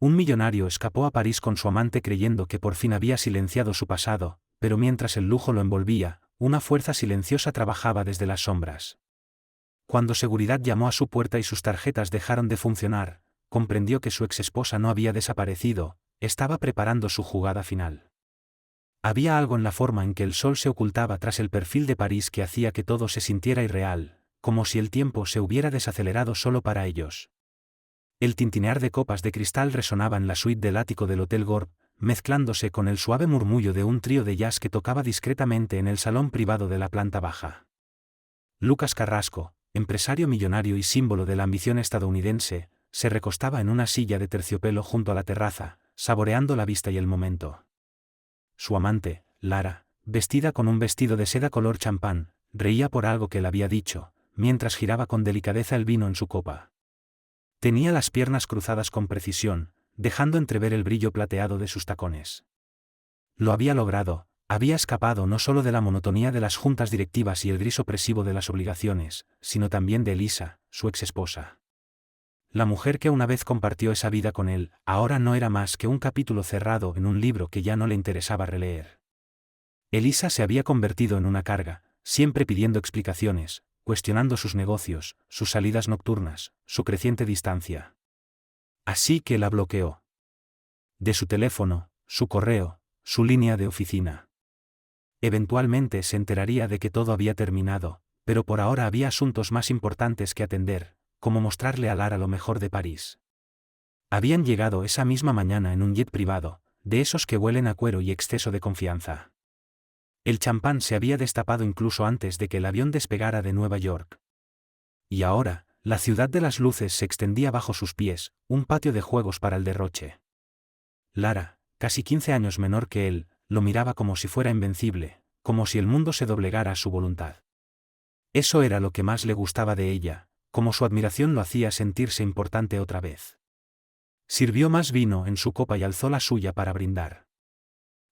Un millonario escapó a París con su amante creyendo que por fin había silenciado su pasado, pero mientras el lujo lo envolvía, una fuerza silenciosa trabajaba desde las sombras. Cuando seguridad llamó a su puerta y sus tarjetas dejaron de funcionar, comprendió que su exesposa no había desaparecido, estaba preparando su jugada final. Había algo en la forma en que el sol se ocultaba tras el perfil de París que hacía que todo se sintiera irreal, como si el tiempo se hubiera desacelerado solo para ellos. El tintinear de copas de cristal resonaba en la suite del ático del Hotel Gorb, mezclándose con el suave murmullo de un trío de jazz que tocaba discretamente en el salón privado de la planta baja. Lucas Carrasco, empresario millonario y símbolo de la ambición estadounidense, se recostaba en una silla de terciopelo junto a la terraza, saboreando la vista y el momento. Su amante, Lara, vestida con un vestido de seda color champán, reía por algo que él había dicho, mientras giraba con delicadeza el vino en su copa. Tenía las piernas cruzadas con precisión, dejando entrever el brillo plateado de sus tacones. Lo había logrado, había escapado no solo de la monotonía de las juntas directivas y el gris opresivo de las obligaciones, sino también de Elisa, su exesposa. La mujer que una vez compartió esa vida con él, ahora no era más que un capítulo cerrado en un libro que ya no le interesaba releer. Elisa se había convertido en una carga, siempre pidiendo explicaciones, cuestionando sus negocios, sus salidas nocturnas, su creciente distancia. Así que la bloqueó. De su teléfono, su correo, su línea de oficina. Eventualmente se enteraría de que todo había terminado, pero por ahora había asuntos más importantes que atender, como mostrarle a Lara lo mejor de París. Habían llegado esa misma mañana en un jet privado, de esos que huelen a cuero y exceso de confianza. El champán se había destapado incluso antes de que el avión despegara de Nueva York. Y ahora, la ciudad de las luces se extendía bajo sus pies, un patio de juegos para el derroche. Lara, casi 15 años menor que él, lo miraba como si fuera invencible, como si el mundo se doblegara a su voluntad. Eso era lo que más le gustaba de ella, como su admiración lo hacía sentirse importante otra vez. Sirvió más vino en su copa y alzó la suya para brindar.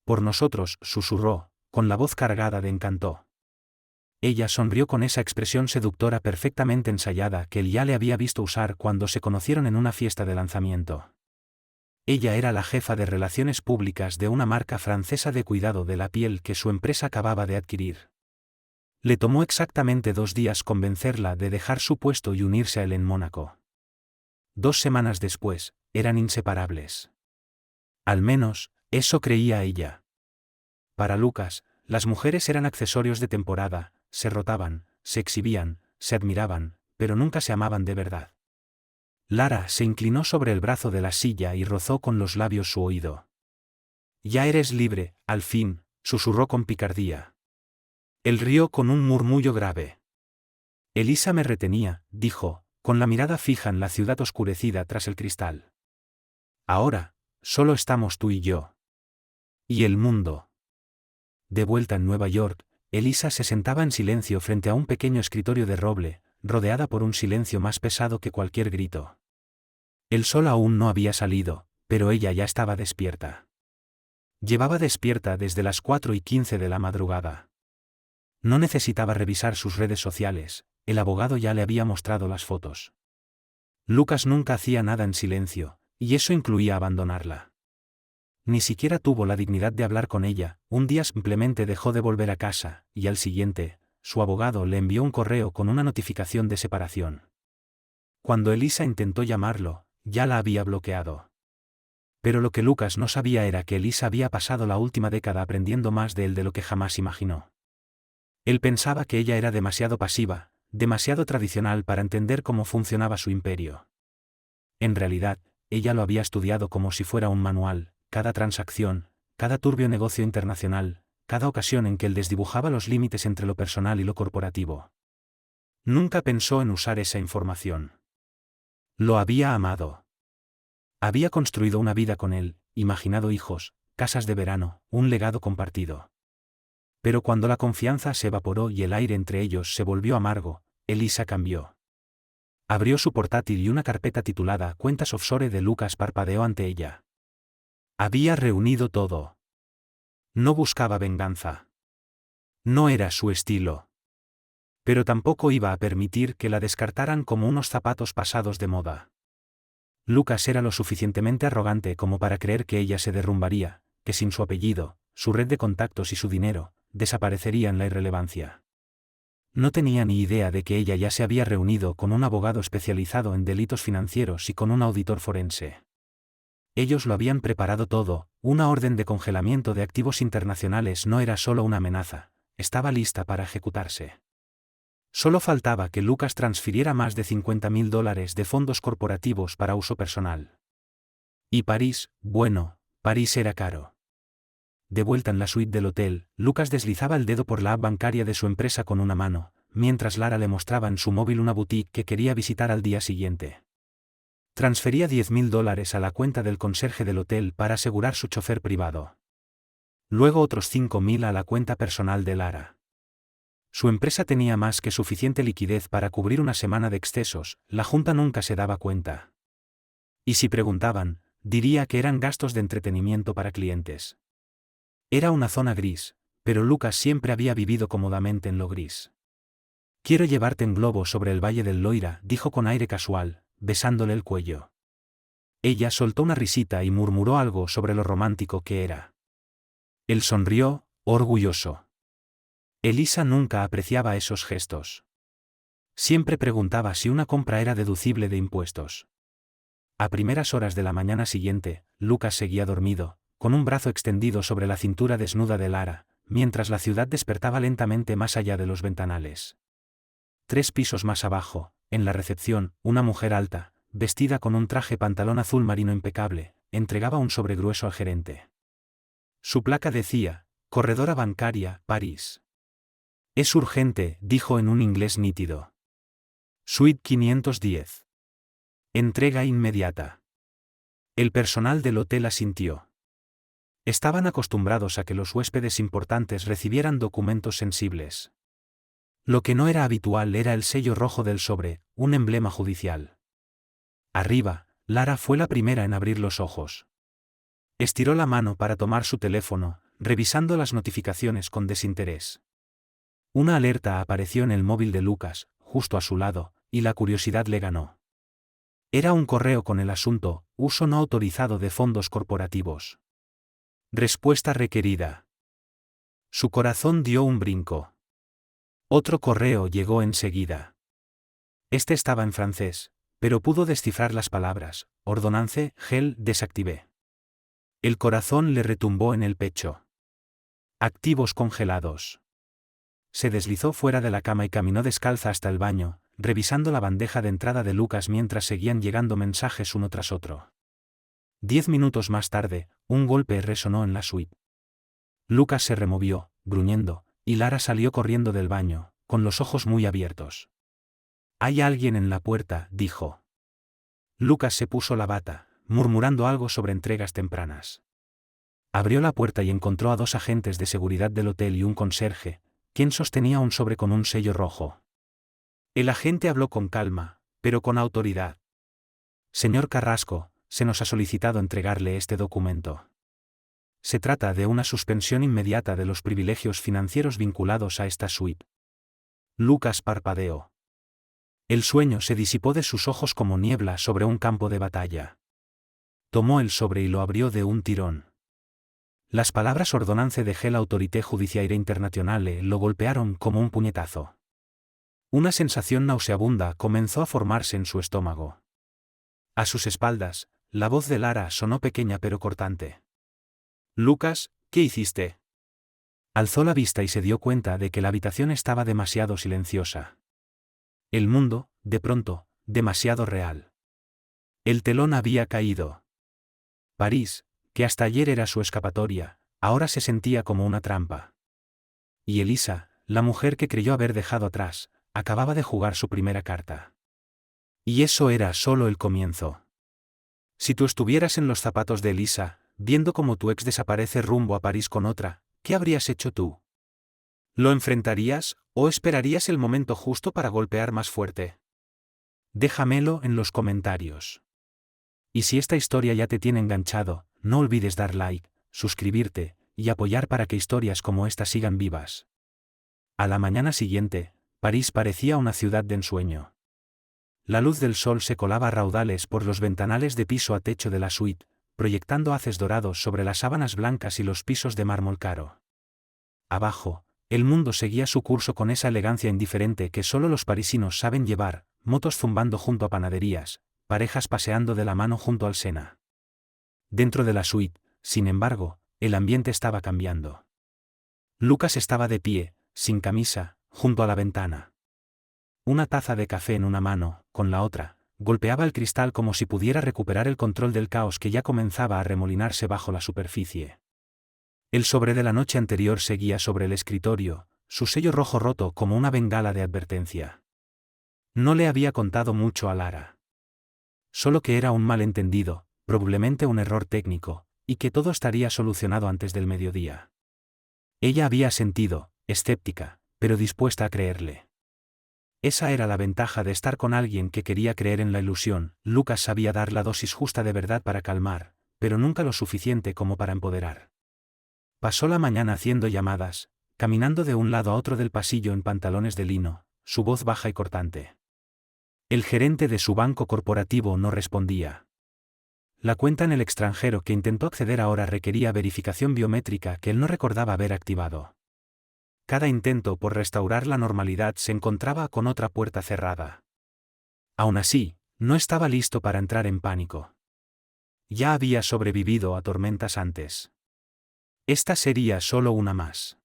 Por nosotros, susurró, con la voz cargada de encanto. Ella sonrió con esa expresión seductora perfectamente ensayada que él ya le había visto usar cuando se conocieron en una fiesta de lanzamiento. Ella era la jefa de relaciones públicas de una marca francesa de cuidado de la piel que su empresa acababa de adquirir. Le tomó exactamente 2 días convencerla de dejar su puesto y unirse a él en Mónaco. 2 semanas después, eran inseparables. Al menos, eso creía ella. Para Lucas, las mujeres eran accesorios de temporada, se rotaban, se exhibían, se admiraban, pero nunca se amaban de verdad. Lara se inclinó sobre el brazo de la silla y rozó con los labios su oído. «Ya eres libre, al fin», susurró con picardía. Él rió con un murmullo grave. Elisa me retenía, dijo, con la mirada fija en la ciudad oscurecida tras el cristal. Ahora, solo estamos tú y yo. Y el mundo. De vuelta en Nueva York, Elisa se sentaba en silencio frente a un pequeño escritorio de roble, rodeada por un silencio más pesado que cualquier grito. El sol aún no había salido, pero ella ya estaba despierta. Llevaba despierta desde las 4:15 de la madrugada. No necesitaba revisar sus redes sociales, el abogado ya le había mostrado las fotos. Lucas nunca hacía nada en silencio, y eso incluía abandonarla. Ni siquiera tuvo la dignidad de hablar con ella, un día simplemente dejó de volver a casa, y al siguiente, su abogado le envió un correo con una notificación de separación. Cuando Elisa intentó llamarlo, ya la había bloqueado. Pero lo que Lucas no sabía era que Elisa había pasado la última década aprendiendo más de él de lo que jamás imaginó. Él pensaba que ella era demasiado pasiva, demasiado tradicional para entender cómo funcionaba su imperio. En realidad, ella lo había estudiado como si fuera un manual, cada transacción, cada turbio negocio internacional, cada ocasión en que él desdibujaba los límites entre lo personal y lo corporativo. Nunca pensó en usar esa información. Lo había amado. Había construido una vida con él, imaginado hijos, casas de verano, un legado compartido. Pero cuando la confianza se evaporó y el aire entre ellos se volvió amargo, Elisa cambió. Abrió su portátil y una carpeta titulada Cuentas offshore de Lucas parpadeó ante ella. Había reunido todo. No buscaba venganza. No era su estilo. Pero tampoco iba a permitir que la descartaran como unos zapatos pasados de moda. Lucas era lo suficientemente arrogante como para creer que ella se derrumbaría, que sin su apellido, su red de contactos y su dinero, desaparecería en la irrelevancia. No tenía ni idea de que ella ya se había reunido con un abogado especializado en delitos financieros y con un auditor forense. Ellos lo habían preparado todo, una orden de congelamiento de activos internacionales no era solo una amenaza, estaba lista para ejecutarse. Solo faltaba que Lucas transfiriera más de $50.000 de fondos corporativos para uso personal. Y París, bueno, París era caro. De vuelta en la suite del hotel, Lucas deslizaba el dedo por la app bancaria de su empresa con una mano, mientras Lara le mostraba en su móvil una boutique que quería visitar al día siguiente. Transfería $10.000 a la cuenta del conserje del hotel para asegurar su chofer privado. Luego otros $5.000 a la cuenta personal de Lara. Su empresa tenía más que suficiente liquidez para cubrir una semana de excesos, la junta nunca se daba cuenta. Y si preguntaban, diría que eran gastos de entretenimiento para clientes. Era una zona gris, pero Lucas siempre había vivido cómodamente en lo gris. Quiero llevarte en globo sobre el valle del Loira, dijo con aire casual, besándole el cuello. Ella soltó una risita y murmuró algo sobre lo romántico que era. Él sonrió, orgulloso. Elisa nunca apreciaba esos gestos. Siempre preguntaba si una compra era deducible de impuestos. A primeras horas de la mañana siguiente, Lucas seguía dormido, con un brazo extendido sobre la cintura desnuda de Lara, mientras la ciudad despertaba lentamente más allá de los ventanales. 3 pisos más abajo, en la recepción, una mujer alta, vestida con un traje pantalón azul marino impecable, entregaba un sobre grueso al gerente. Su placa decía, Corredora Bancaria, París. Es urgente, dijo en un inglés nítido. Suite 510. Entrega inmediata. El personal del hotel asintió. Estaban acostumbrados a que los huéspedes importantes recibieran documentos sensibles. Lo que no era habitual era el sello rojo del sobre, un emblema judicial. Arriba, Lara fue la primera en abrir los ojos. Estiró la mano para tomar su teléfono, revisando las notificaciones con desinterés. Una alerta apareció en el móvil de Lucas, justo a su lado, y la curiosidad le ganó. Era un correo con el asunto, uso no autorizado de fondos corporativos. Respuesta requerida. Su corazón dio un brinco. Otro correo llegó enseguida. Este estaba en francés, pero pudo descifrar las palabras, ordonnance, gel, desactivé. El corazón le retumbó en el pecho. Activos congelados. Se deslizó fuera de la cama y caminó descalza hasta el baño, revisando la bandeja de entrada de Lucas mientras seguían llegando mensajes uno tras otro. 10 minutos más tarde, un golpe resonó en la suite. Lucas se removió, gruñendo, y Lara salió corriendo del baño, con los ojos muy abiertos. Hay alguien en la puerta, dijo. Lucas se puso la bata, murmurando algo sobre entregas tempranas. Abrió la puerta y encontró a 2 agentes de seguridad del hotel y un conserje, quien sostenía un sobre con un sello rojo. El agente habló con calma, pero con autoridad. Señor Carrasco, se nos ha solicitado entregarle este documento. Se trata de una suspensión inmediata de los privilegios financieros vinculados a esta suite. Lucas parpadeó. El sueño se disipó de sus ojos como niebla sobre un campo de batalla. Tomó el sobre y lo abrió de un tirón. Las palabras ordonnance de gel Autorité Judiciaire Internationale lo golpearon como un puñetazo. Una sensación nauseabunda comenzó a formarse en su estómago. A sus espaldas, la voz de Lara sonó pequeña pero cortante. Lucas, ¿qué hiciste? Alzó la vista y se dio cuenta de que la habitación estaba demasiado silenciosa. El mundo, de pronto, demasiado real. El telón había caído. París, que hasta ayer era su escapatoria, ahora se sentía como una trampa. Y Elisa, la mujer que creyó haber dejado atrás, acababa de jugar su primera carta. Y eso era solo el comienzo. Si tú estuvieras en los zapatos de Elisa, viendo cómo tu ex desaparece rumbo a París con otra, ¿qué habrías hecho tú? ¿Lo enfrentarías, o esperarías el momento justo para golpear más fuerte? Déjamelo en los comentarios. Y si esta historia ya te tiene enganchado, no olvides dar like, suscribirte, y apoyar para que historias como esta sigan vivas. A la mañana siguiente, París parecía una ciudad de ensueño. La luz del sol se colaba a raudales por los ventanales de piso a techo de la suite, proyectando haces dorados sobre las sábanas blancas y los pisos de mármol caro. Abajo, el mundo seguía su curso con esa elegancia indiferente que solo los parisinos saben llevar, motos zumbando junto a panaderías, parejas paseando de la mano junto al Sena. Dentro de la suite, sin embargo, el ambiente estaba cambiando. Lucas estaba de pie, sin camisa, junto a la ventana. Una taza de café en una mano, con la otra, golpeaba el cristal como si pudiera recuperar el control del caos que ya comenzaba a remolinarse bajo la superficie. El sobre de la noche anterior seguía sobre el escritorio, su sello rojo roto como una bengala de advertencia. No le había contado mucho a Lara. Solo que era un malentendido, probablemente un error técnico, y que todo estaría solucionado antes del mediodía. Ella había sentido, escéptica, pero dispuesta a creerle. Esa era la ventaja de estar con alguien que quería creer en la ilusión. Lucas sabía dar la dosis justa de verdad para calmar, pero nunca lo suficiente como para empoderar. Pasó la mañana haciendo llamadas, caminando de un lado a otro del pasillo en pantalones de lino, su voz baja y cortante. El gerente de su banco corporativo no respondía. La cuenta en el extranjero que intentó acceder ahora requería verificación biométrica que él no recordaba haber activado. Cada intento por restaurar la normalidad se encontraba con otra puerta cerrada. Aún así, no estaba listo para entrar en pánico. Ya había sobrevivido a tormentas antes. Esta sería solo una más.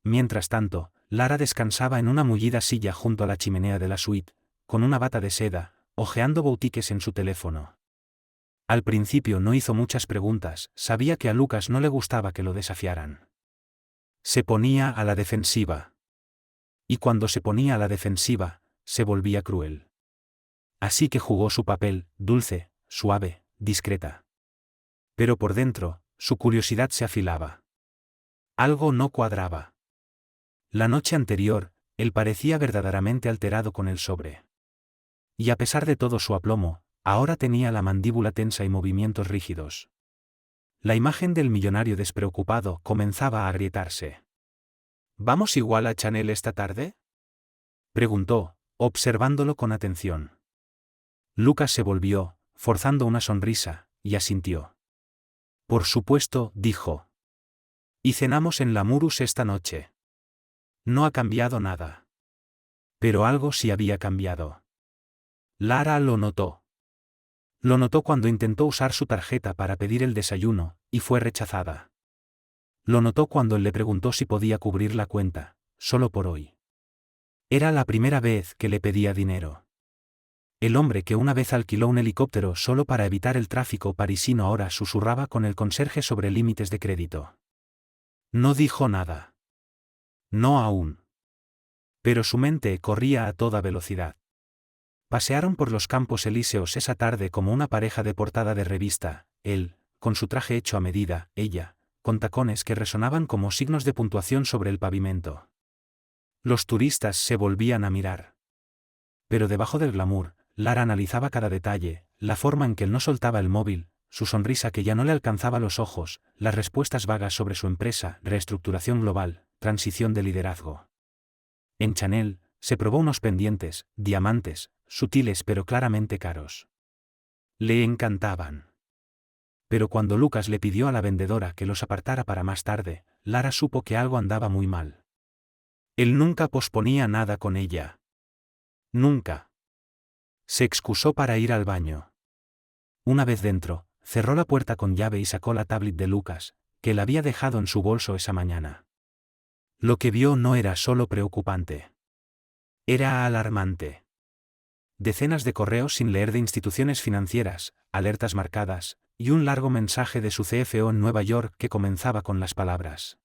Mientras tanto, Lara descansaba en una mullida silla junto a la chimenea de la suite, con una bata de seda, hojeando boutiques en su teléfono. Al principio no hizo muchas preguntas, sabía que a Lucas no le gustaba que lo desafiaran. Se ponía a la defensiva. Y cuando se ponía a la defensiva, se volvía cruel. Así que jugó su papel, dulce, suave, discreta. Pero por dentro, su curiosidad se afilaba. Algo no cuadraba. La noche anterior, él parecía verdaderamente alterado con el sobre. Y a pesar de todo su aplomo, ahora tenía la mandíbula tensa y movimientos rígidos. La imagen del millonario despreocupado comenzaba a agrietarse. ¿Vamos igual a Chanel esta tarde?, preguntó, observándolo con atención. Lucas se volvió, forzando una sonrisa, y asintió. Por supuesto, dijo. Y cenamos en la Murus esta noche. No ha cambiado nada. Pero algo sí había cambiado. Lara lo notó. Lo notó cuando intentó usar su tarjeta para pedir el desayuno, y fue rechazada. Lo notó cuando él le preguntó si podía cubrir la cuenta, solo por hoy. Era la primera vez que le pedía dinero. El hombre que una vez alquiló un helicóptero solo para evitar el tráfico parisino ahora susurraba con el conserje sobre límites de crédito. No dijo nada. No aún. Pero su mente corría a toda velocidad. Pasearon por los Campos Elíseos esa tarde como una pareja de portada de revista, él, con su traje hecho a medida, ella, con tacones que resonaban como signos de puntuación sobre el pavimento. Los turistas se volvían a mirar. Pero debajo del glamour, Lara analizaba cada detalle, la forma en que él no soltaba el móvil, su sonrisa que ya no le alcanzaba los ojos, las respuestas vagas sobre su empresa, reestructuración global, transición de liderazgo. En Chanel, se probó unos pendientes, diamantes, sutiles pero claramente caros. Le encantaban. Pero cuando Lucas le pidió a la vendedora que los apartara para más tarde, Lara supo que algo andaba muy mal. Él nunca posponía nada con ella. Nunca. Se excusó para ir al baño. Una vez dentro, cerró la puerta con llave y sacó la tablet de Lucas, que la había dejado en su bolso esa mañana. Lo que vio no era solo preocupante. Era alarmante. Decenas de correos sin leer de instituciones financieras, alertas marcadas, y un largo mensaje de su CFO en Nueva York que comenzaba con las palabras: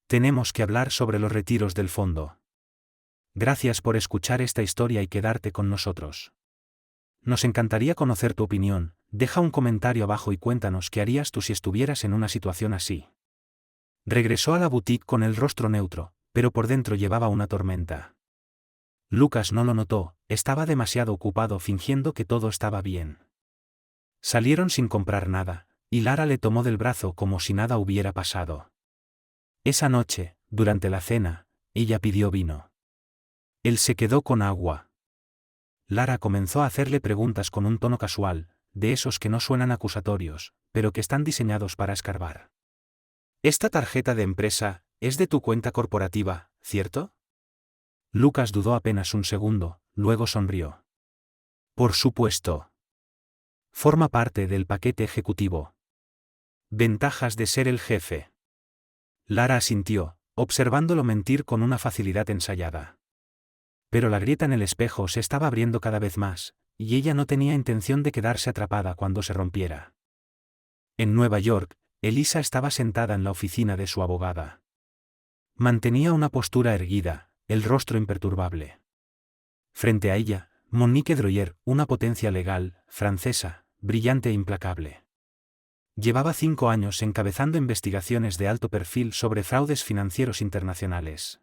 tenemos que hablar sobre los retiros del fondo. Gracias por escuchar esta historia y quedarte con nosotros. Nos encantaría conocer tu opinión, deja un comentario abajo y cuéntanos qué harías tú si estuvieras en una situación así. Regresó a la boutique con el rostro neutro, pero por dentro llevaba una tormenta. Lucas no lo notó, estaba demasiado ocupado fingiendo que todo estaba bien. Salieron sin comprar nada, y Lara le tomó del brazo como si nada hubiera pasado. Esa noche, durante la cena, ella pidió vino. Él se quedó con agua. Lara comenzó a hacerle preguntas con un tono casual, de esos que no suenan acusatorios, pero que están diseñados para escarbar. «Esta tarjeta de empresa es de tu cuenta corporativa, ¿cierto?» Lucas dudó apenas un segundo, luego sonrió. «Por supuesto. Forma parte del paquete ejecutivo. Ventajas de ser el jefe». Lara asintió, observándolo mentir con una facilidad ensayada. Pero la grieta en el espejo se estaba abriendo cada vez más, y ella no tenía intención de quedarse atrapada cuando se rompiera. En Nueva York, Elisa estaba sentada en la oficina de su abogada. Mantenía una postura erguida, el rostro imperturbable. Frente a ella, Monique Droyer, una potencia legal, francesa, brillante e implacable. Llevaba 5 años encabezando investigaciones de alto perfil sobre fraudes financieros internacionales.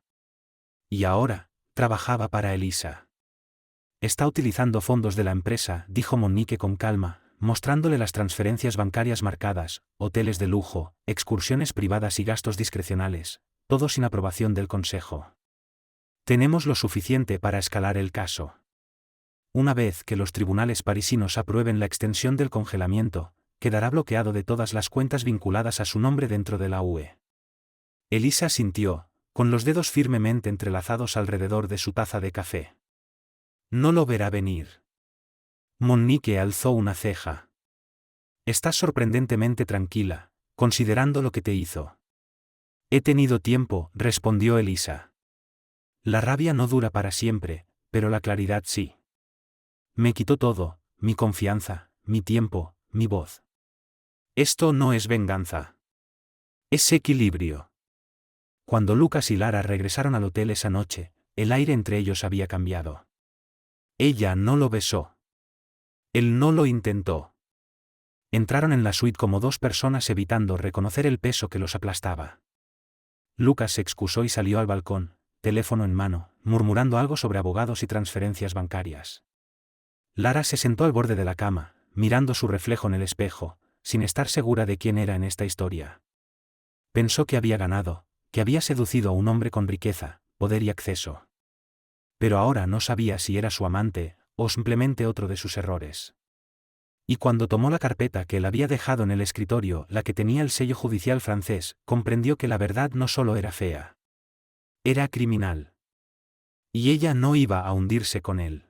Y ahora, trabajaba para Elisa. «Está utilizando fondos de la empresa», dijo Monique con calma, mostrándole las transferencias bancarias marcadas, hoteles de lujo, excursiones privadas y gastos discrecionales, todo sin aprobación del Consejo. «Tenemos lo suficiente para escalar el caso. Una vez que los tribunales parisinos aprueben la extensión del congelamiento, quedará bloqueado de todas las cuentas vinculadas a su nombre dentro de la UE». Elisa sintió, con los dedos firmemente entrelazados alrededor de su taza de café. «No lo verá venir». Monique alzó una ceja. «Estás sorprendentemente tranquila, considerando lo que te hizo». «He tenido tiempo», respondió Elisa. «La rabia no dura para siempre, pero la claridad sí. Me quitó todo, mi confianza, mi tiempo, mi voz. Esto no es venganza. Es equilibrio». Cuando Lucas y Lara regresaron al hotel esa noche, el aire entre ellos había cambiado. Ella no lo besó. Él no lo intentó. Entraron en la suite como dos personas evitando reconocer el peso que los aplastaba. Lucas se excusó y salió al balcón, teléfono en mano, murmurando algo sobre abogados y transferencias bancarias. Lara se sentó al borde de la cama, mirando su reflejo en el espejo, sin estar segura de quién era en esta historia. Pensó que había ganado, que había seducido a un hombre con riqueza, poder y acceso. Pero ahora no sabía si era su amante, o simplemente otro de sus errores. Y cuando tomó la carpeta que él había dejado en el escritorio, la que tenía el sello judicial francés, comprendió que la verdad no solo era fea. Era criminal. Y ella no iba a hundirse con él.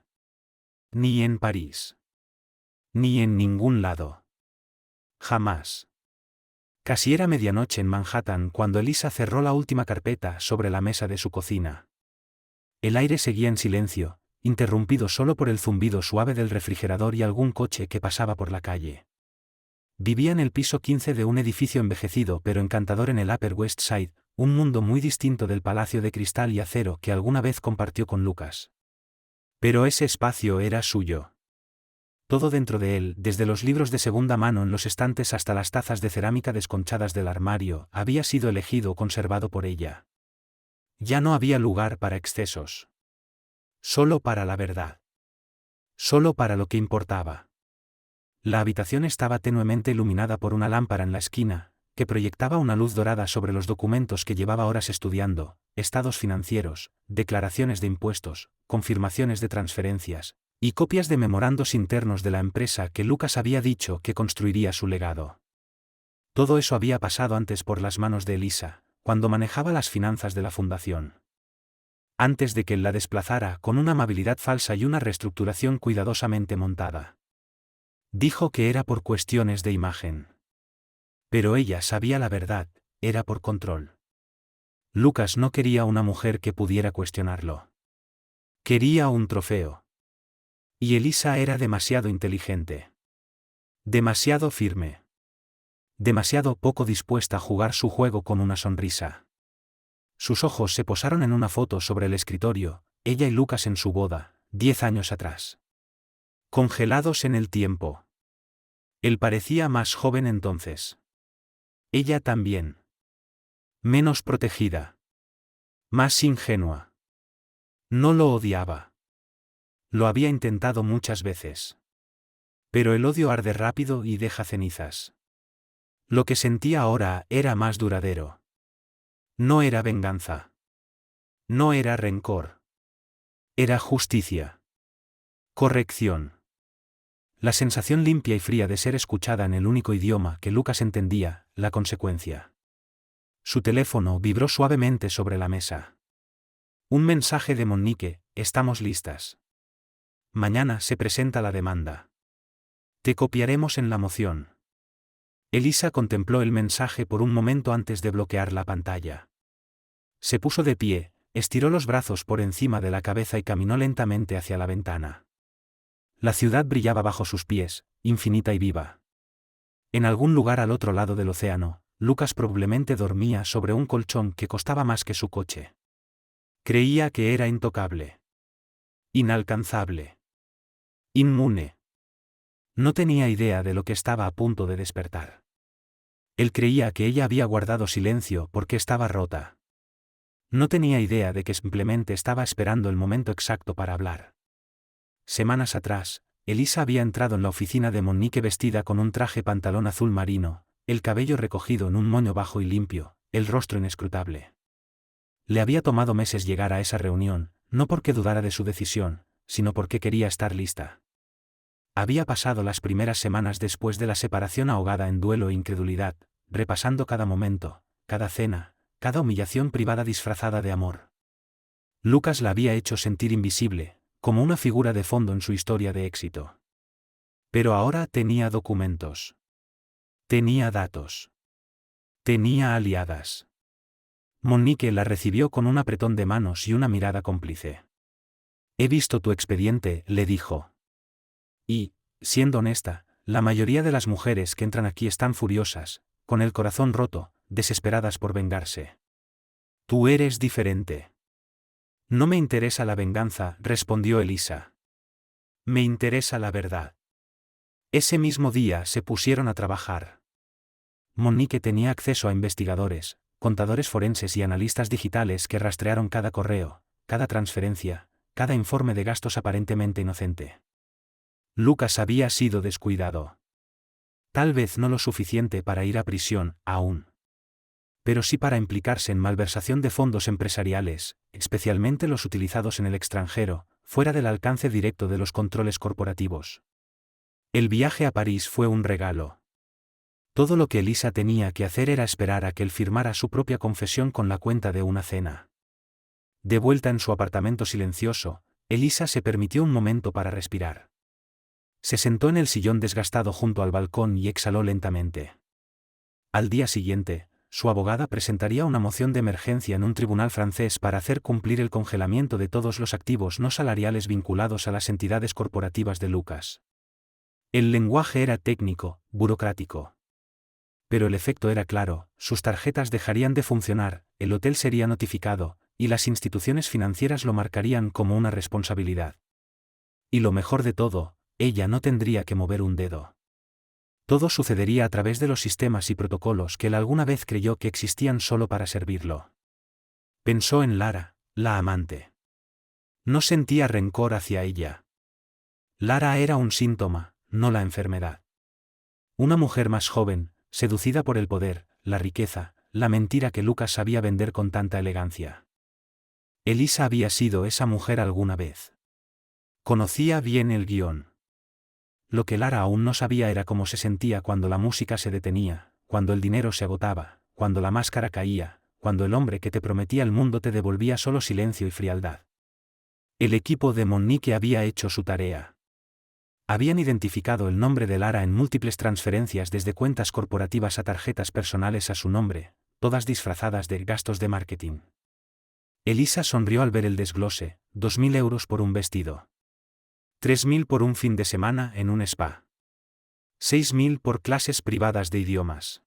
Ni en París. Ni en ningún lado. Jamás. Casi era medianoche en Manhattan cuando Elisa cerró la última carpeta sobre la mesa de su cocina. El aire seguía en silencio, interrumpido solo por el zumbido suave del refrigerador y algún coche que pasaba por la calle. Vivía en el piso 15 de un edificio envejecido pero encantador en el Upper West Side, un mundo muy distinto del palacio de cristal y acero que alguna vez compartió con Lucas. Pero ese espacio era suyo. Todo dentro de él, desde los libros de segunda mano en los estantes hasta las tazas de cerámica desconchadas del armario, había sido elegido o conservado por ella. Ya no había lugar para excesos. Solo para la verdad. Solo para lo que importaba. La habitación estaba tenuemente iluminada por una lámpara en la esquina, que proyectaba una luz dorada sobre los documentos que llevaba horas estudiando, estados financieros, declaraciones de impuestos, confirmaciones de transferencias, y copias de memorandos internos de la empresa que Lucas había dicho que construiría su legado. Todo eso había pasado antes por las manos de Elisa, cuando manejaba las finanzas de la fundación. Antes de que él la desplazara con una amabilidad falsa y una reestructuración cuidadosamente montada. Dijo que era por cuestiones de imagen. Pero ella sabía la verdad, era por control. Lucas no quería una mujer que pudiera cuestionarlo. Quería un trofeo. Y Elisa era demasiado inteligente. Demasiado firme. Demasiado poco dispuesta a jugar su juego con una sonrisa. Sus ojos se posaron en una foto sobre el escritorio, ella y Lucas en su boda, 10 años atrás. Congelados en el tiempo. Él parecía más joven entonces. Ella también. Menos protegida. Más ingenua. No lo odiaba. Lo había intentado muchas veces. Pero el odio arde rápido y deja cenizas. Lo que sentía ahora era más duradero. No era venganza. No era rencor. Era justicia. Corrección. La sensación limpia y fría de ser escuchada en el único idioma que Lucas entendía, la consecuencia. Su teléfono vibró suavemente sobre la mesa. Un mensaje de Monique: estamos listas. Mañana se presenta la demanda. Te copiaremos en la moción. Elisa contempló el mensaje por un momento antes de bloquear la pantalla. Se puso de pie, estiró los brazos por encima de la cabeza y caminó lentamente hacia la ventana. La ciudad brillaba bajo sus pies, infinita y viva. En algún lugar al otro lado del océano, Lucas probablemente dormía sobre un colchón que costaba más que su coche. Creía que era intocable. Inalcanzable. Inmune. No tenía idea de lo que estaba a punto de despertar. Él creía que ella había guardado silencio porque estaba rota. No tenía idea de que simplemente estaba esperando el momento exacto para hablar. Semanas atrás, Elisa había entrado en la oficina de Monique vestida con un traje pantalón azul marino, el cabello recogido en un moño bajo y limpio, el rostro inescrutable. Le había tomado meses llegar a esa reunión, no porque dudara de su decisión, sino porque quería estar lista. Había pasado las primeras semanas después de la separación ahogada en duelo e incredulidad, repasando cada momento, cada cena, cada humillación privada disfrazada de amor. Lucas la había hecho sentir invisible, como una figura de fondo en su historia de éxito. Pero ahora tenía documentos. Tenía datos. Tenía aliadas. Monique la recibió con un apretón de manos y una mirada cómplice. He visto tu expediente, le dijo. Y, siendo honesta, la mayoría de las mujeres que entran aquí están furiosas, con el corazón roto, desesperadas por vengarse. Tú eres diferente. No me interesa la venganza, respondió Elisa. Me interesa la verdad. Ese mismo día se pusieron a trabajar. Monique tenía acceso a investigadores, contadores forenses y analistas digitales que rastrearon cada correo, cada transferencia, cada informe de gastos aparentemente inocente. Lucas había sido descuidado. Tal vez no lo suficiente para ir a prisión, aún. Pero sí para implicarse en malversación de fondos empresariales, especialmente los utilizados en el extranjero, fuera del alcance directo de los controles corporativos. El viaje a París fue un regalo. Todo lo que Elisa tenía que hacer era esperar a que él firmara su propia confesión con la cuenta de una cena. De vuelta en su apartamento silencioso, Elisa se permitió un momento para respirar. Se sentó en el sillón desgastado junto al balcón y exhaló lentamente. Al día siguiente, su abogada presentaría una moción de emergencia en un tribunal francés para hacer cumplir el congelamiento de todos los activos no salariales vinculados a las entidades corporativas de Lucas. El lenguaje era técnico, burocrático. Pero el efecto era claro: sus tarjetas dejarían de funcionar, el hotel sería notificado, y las instituciones financieras lo marcarían como una responsabilidad. Y lo mejor de todo, ella no tendría que mover un dedo. Todo sucedería a través de los sistemas y protocolos que él alguna vez creyó que existían solo para servirlo. Pensó en Lara, la amante. No sentía rencor hacia ella. Lara era un síntoma, no la enfermedad. Una mujer más joven, seducida por el poder, la riqueza, la mentira que Lucas sabía vender con tanta elegancia. Elisa había sido esa mujer alguna vez. Conocía bien el guión. Lo que Lara aún no sabía era cómo se sentía cuando la música se detenía, cuando el dinero se agotaba, cuando la máscara caía, cuando el hombre que te prometía el mundo te devolvía solo silencio y frialdad. El equipo de Monique había hecho su tarea. Habían identificado el nombre de Lara en múltiples transferencias desde cuentas corporativas a tarjetas personales a su nombre, todas disfrazadas de gastos de marketing. Elisa sonrió al ver el desglose: 2.000 euros por un vestido. 3.000 por un fin de semana en un spa. 6.000 por clases privadas de idiomas.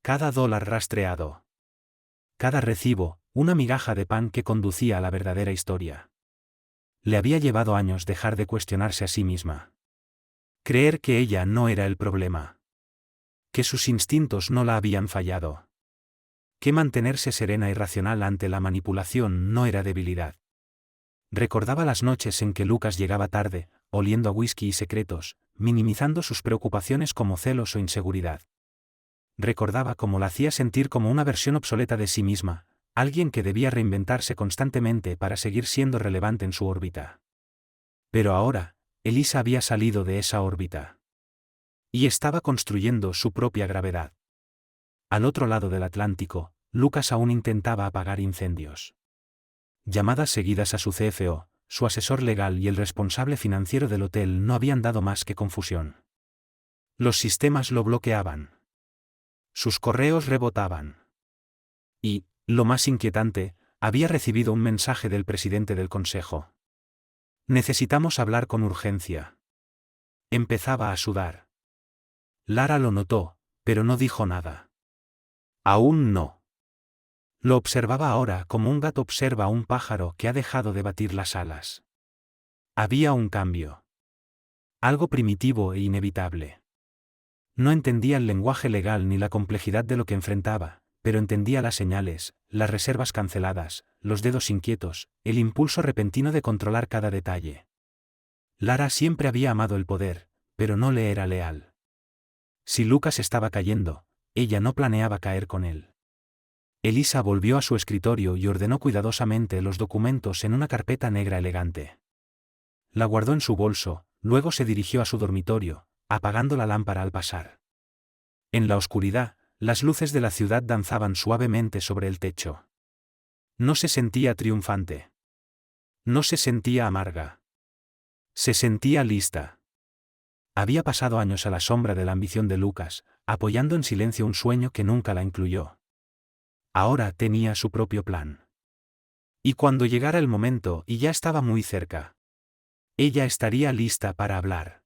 Cada dólar rastreado. Cada recibo, una migaja de pan que conducía a la verdadera historia. Le había llevado años dejar de cuestionarse a sí misma. Creer que ella no era el problema. Que sus instintos no la habían fallado. Que mantenerse serena y racional ante la manipulación no era debilidad. Recordaba las noches en que Lucas llegaba tarde, oliendo a whisky y secretos, minimizando sus preocupaciones como celos o inseguridad. Recordaba cómo la hacía sentir como una versión obsoleta de sí misma, alguien que debía reinventarse constantemente para seguir siendo relevante en su órbita. Pero ahora, Elisa había salido de esa órbita. Y estaba construyendo su propia gravedad. Al otro lado del Atlántico, Lucas aún intentaba apagar incendios. Llamadas seguidas a su CFO, su asesor legal y el responsable financiero del hotel no habían dado más que confusión. Los sistemas lo bloqueaban. Sus correos rebotaban. Y, lo más inquietante, había recibido un mensaje del presidente del consejo. Necesitamos hablar con urgencia. Empezaba a sudar. Lara lo notó, pero no dijo nada. Aún no. Lo observaba ahora como un gato observa a un pájaro que ha dejado de batir las alas. Había un cambio. Algo primitivo e inevitable. No entendía el lenguaje legal ni la complejidad de lo que enfrentaba, pero entendía las señales, las reservas canceladas, los dedos inquietos, el impulso repentino de controlar cada detalle. Lara siempre había amado el poder, pero no le era leal. Si Lucas estaba cayendo, ella no planeaba caer con él. Elisa volvió a su escritorio y ordenó cuidadosamente los documentos en una carpeta negra elegante. La guardó en su bolso, luego se dirigió a su dormitorio, apagando la lámpara al pasar. En la oscuridad, las luces de la ciudad danzaban suavemente sobre el techo. No se sentía triunfante. No se sentía amarga. Se sentía lista. Había pasado años a la sombra de la ambición de Lucas, apoyando en silencio un sueño que nunca la incluyó. Ahora tenía su propio plan. Y cuando llegara el momento, y ya estaba muy cerca, ella estaría lista para hablar.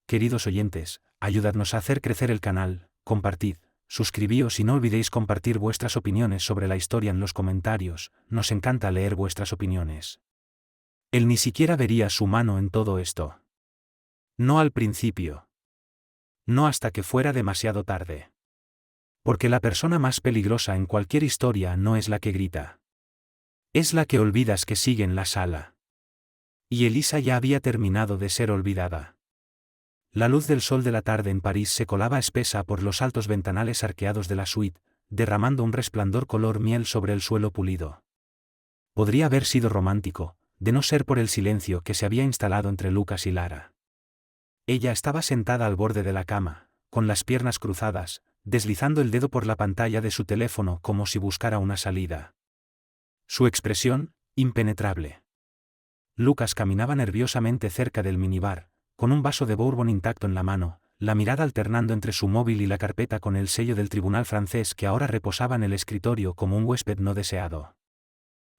Queridos oyentes, ayudadnos a hacer crecer el canal, compartid, suscribíos y no olvidéis compartir vuestras opiniones sobre la historia en los comentarios, nos encanta leer vuestras opiniones. Él ni siquiera vería su mano en todo esto. No al principio. No hasta que fuera demasiado tarde. Porque la persona más peligrosa en cualquier historia no es la que grita. Es la que olvidas que sigue en la sala. Y Elisa ya había terminado de ser olvidada. La luz del sol de la tarde en París se colaba espesa por los altos ventanales arqueados de la suite, derramando un resplandor color miel sobre el suelo pulido. Podría haber sido romántico, de no ser por el silencio que se había instalado entre Lucas y Lara. Ella estaba sentada al borde de la cama, con las piernas cruzadas, deslizando el dedo por la pantalla de su teléfono como si buscara una salida. Su expresión, impenetrable. Lucas caminaba nerviosamente cerca del minibar, con un vaso de bourbon intacto en la mano, la mirada alternando entre su móvil y la carpeta con el sello del tribunal francés que ahora reposaba en el escritorio como un huésped no deseado.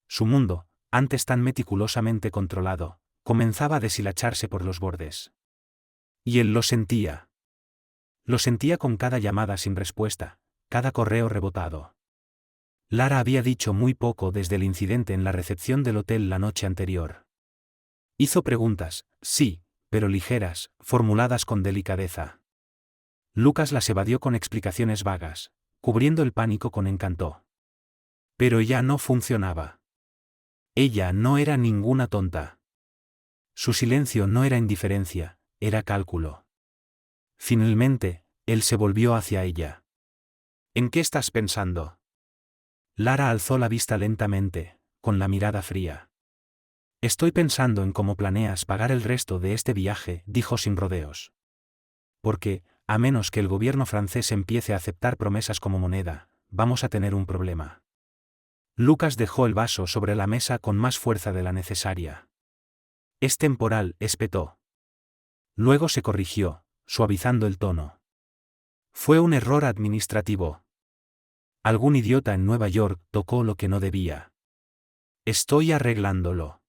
Su mundo, antes tan meticulosamente controlado, comenzaba a deshilacharse por los bordes. Y él lo sentía. Lo sentía con cada llamada sin respuesta, cada correo rebotado. Lara había dicho muy poco desde el incidente en la recepción del hotel la noche anterior. Hizo preguntas, sí, pero ligeras, formuladas con delicadeza. Lucas las evadió con explicaciones vagas, cubriendo el pánico con encanto. Pero ya no funcionaba. Ella no era ninguna tonta. Su silencio no era indiferencia, era cálculo. Finalmente, él se volvió hacia ella. ¿En qué estás pensando? Lara alzó la vista lentamente, con la mirada fría. Estoy pensando en cómo planeas pagar el resto de este viaje, dijo sin rodeos. Porque, a menos que el gobierno francés empiece a aceptar promesas como moneda, vamos a tener un problema. Lucas dejó el vaso sobre la mesa con más fuerza de la necesaria. Es temporal, espetó. Luego se corrigió, suavizando el tono. Fue un error administrativo. Algún idiota en Nueva York tocó lo que no debía. Estoy arreglándolo.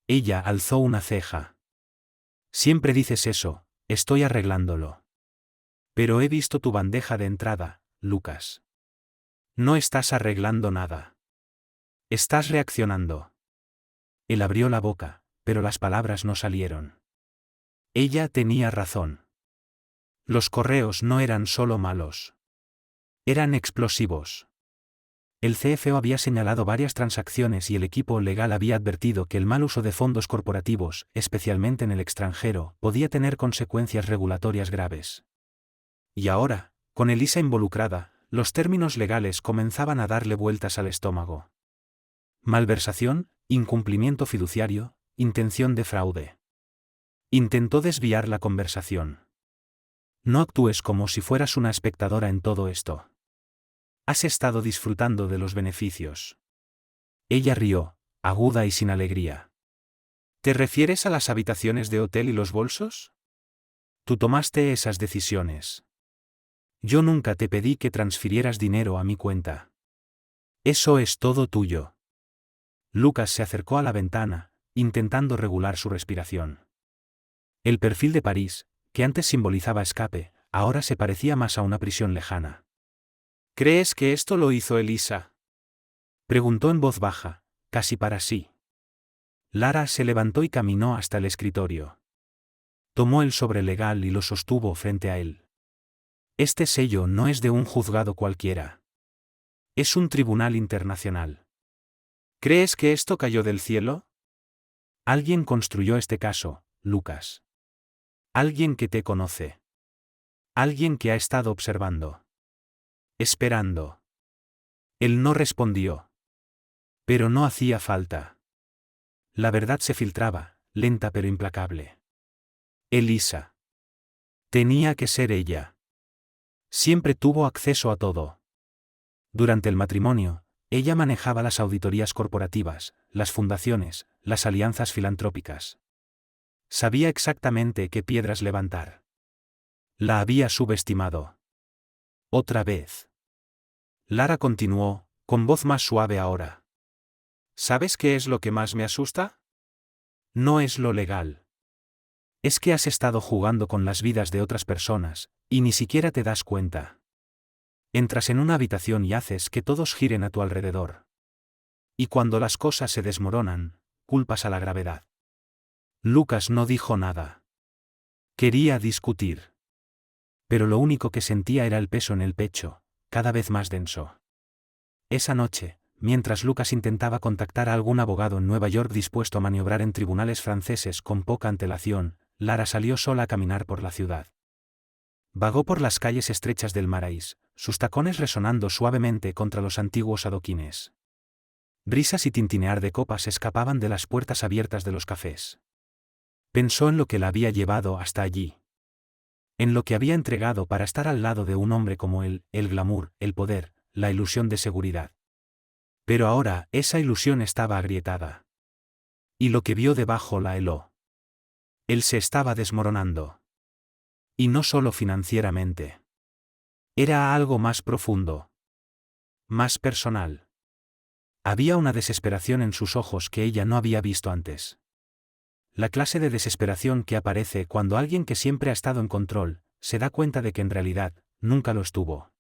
Ella alzó una ceja. Siempre dices eso, estoy arreglándolo. Pero he visto tu bandeja de entrada, Lucas. No estás arreglando nada. Estás reaccionando. Él abrió la boca, pero las palabras no salieron. Ella tenía razón. Los correos no eran solo malos. Eran explosivos. El CFO había señalado varias transacciones y el equipo legal había advertido que el mal uso de fondos corporativos, especialmente en el extranjero, podía tener consecuencias regulatorias graves. Y ahora, con Elisa involucrada, los términos legales comenzaban a darle vueltas al estómago. Malversación, incumplimiento fiduciario, intención de fraude. Intentó desviar la conversación. No actúes como si fueras una espectadora en todo esto. Has estado disfrutando de los beneficios. Ella rió, aguda y sin alegría. ¿Te refieres a las habitaciones de hotel y los bolsos? Tú tomaste esas decisiones. Yo nunca te pedí que transfirieras dinero a mi cuenta. Eso es todo tuyo. Lucas se acercó a la ventana, intentando regular su respiración. El perfil de París, que antes simbolizaba escape, ahora se parecía más a una prisión lejana. ¿Crees que esto lo hizo Elisa?, preguntó en voz baja, casi para sí. Lara se levantó y caminó hasta el escritorio. Tomó el sobre legal y lo sostuvo frente a él. Este sello no es de un juzgado cualquiera. Es un tribunal internacional. ¿Crees que esto cayó del cielo? Alguien construyó este caso, Lucas. Alguien que te conoce. Alguien que ha estado observando. Esperando. Él no respondió. Pero no hacía falta. La verdad se filtraba, lenta pero implacable. Elisa. Tenía que ser ella. Siempre tuvo acceso a todo. Durante el matrimonio, ella manejaba las auditorías corporativas, las fundaciones, las alianzas filantrópicas. Sabía exactamente qué piedras levantar. La había subestimado. Otra vez. Lara continuó, con voz más suave ahora. ¿Sabes qué es lo que más me asusta? No es lo legal. Es que has estado jugando con las vidas de otras personas, y ni siquiera te das cuenta. Entras en una habitación y haces que todos giren a tu alrededor. Y cuando las cosas se desmoronan, culpas a la gravedad. Lucas no dijo nada. Quería discutir. Pero lo único que sentía era el peso en el pecho, cada vez más denso. Esa noche, mientras Lucas intentaba contactar a algún abogado en Nueva York dispuesto a maniobrar en tribunales franceses con poca antelación, Lara salió sola a caminar por la ciudad. Vagó por las calles estrechas del Marais, sus tacones resonando suavemente contra los antiguos adoquines. Brisas y tintinear de copas escapaban de las puertas abiertas de los cafés. Pensó en lo que la había llevado hasta allí. En lo que había entregado para estar al lado de un hombre como él, el glamour, el poder, la ilusión de seguridad. Pero ahora esa ilusión estaba agrietada. Y lo que vio debajo la heló. Él se estaba desmoronando. Y no solo financieramente. Era algo más profundo. Más personal. Había una desesperación en sus ojos que ella no había visto antes. La clase de desesperación que aparece cuando alguien que siempre ha estado en control, se da cuenta de que en realidad, nunca lo estuvo.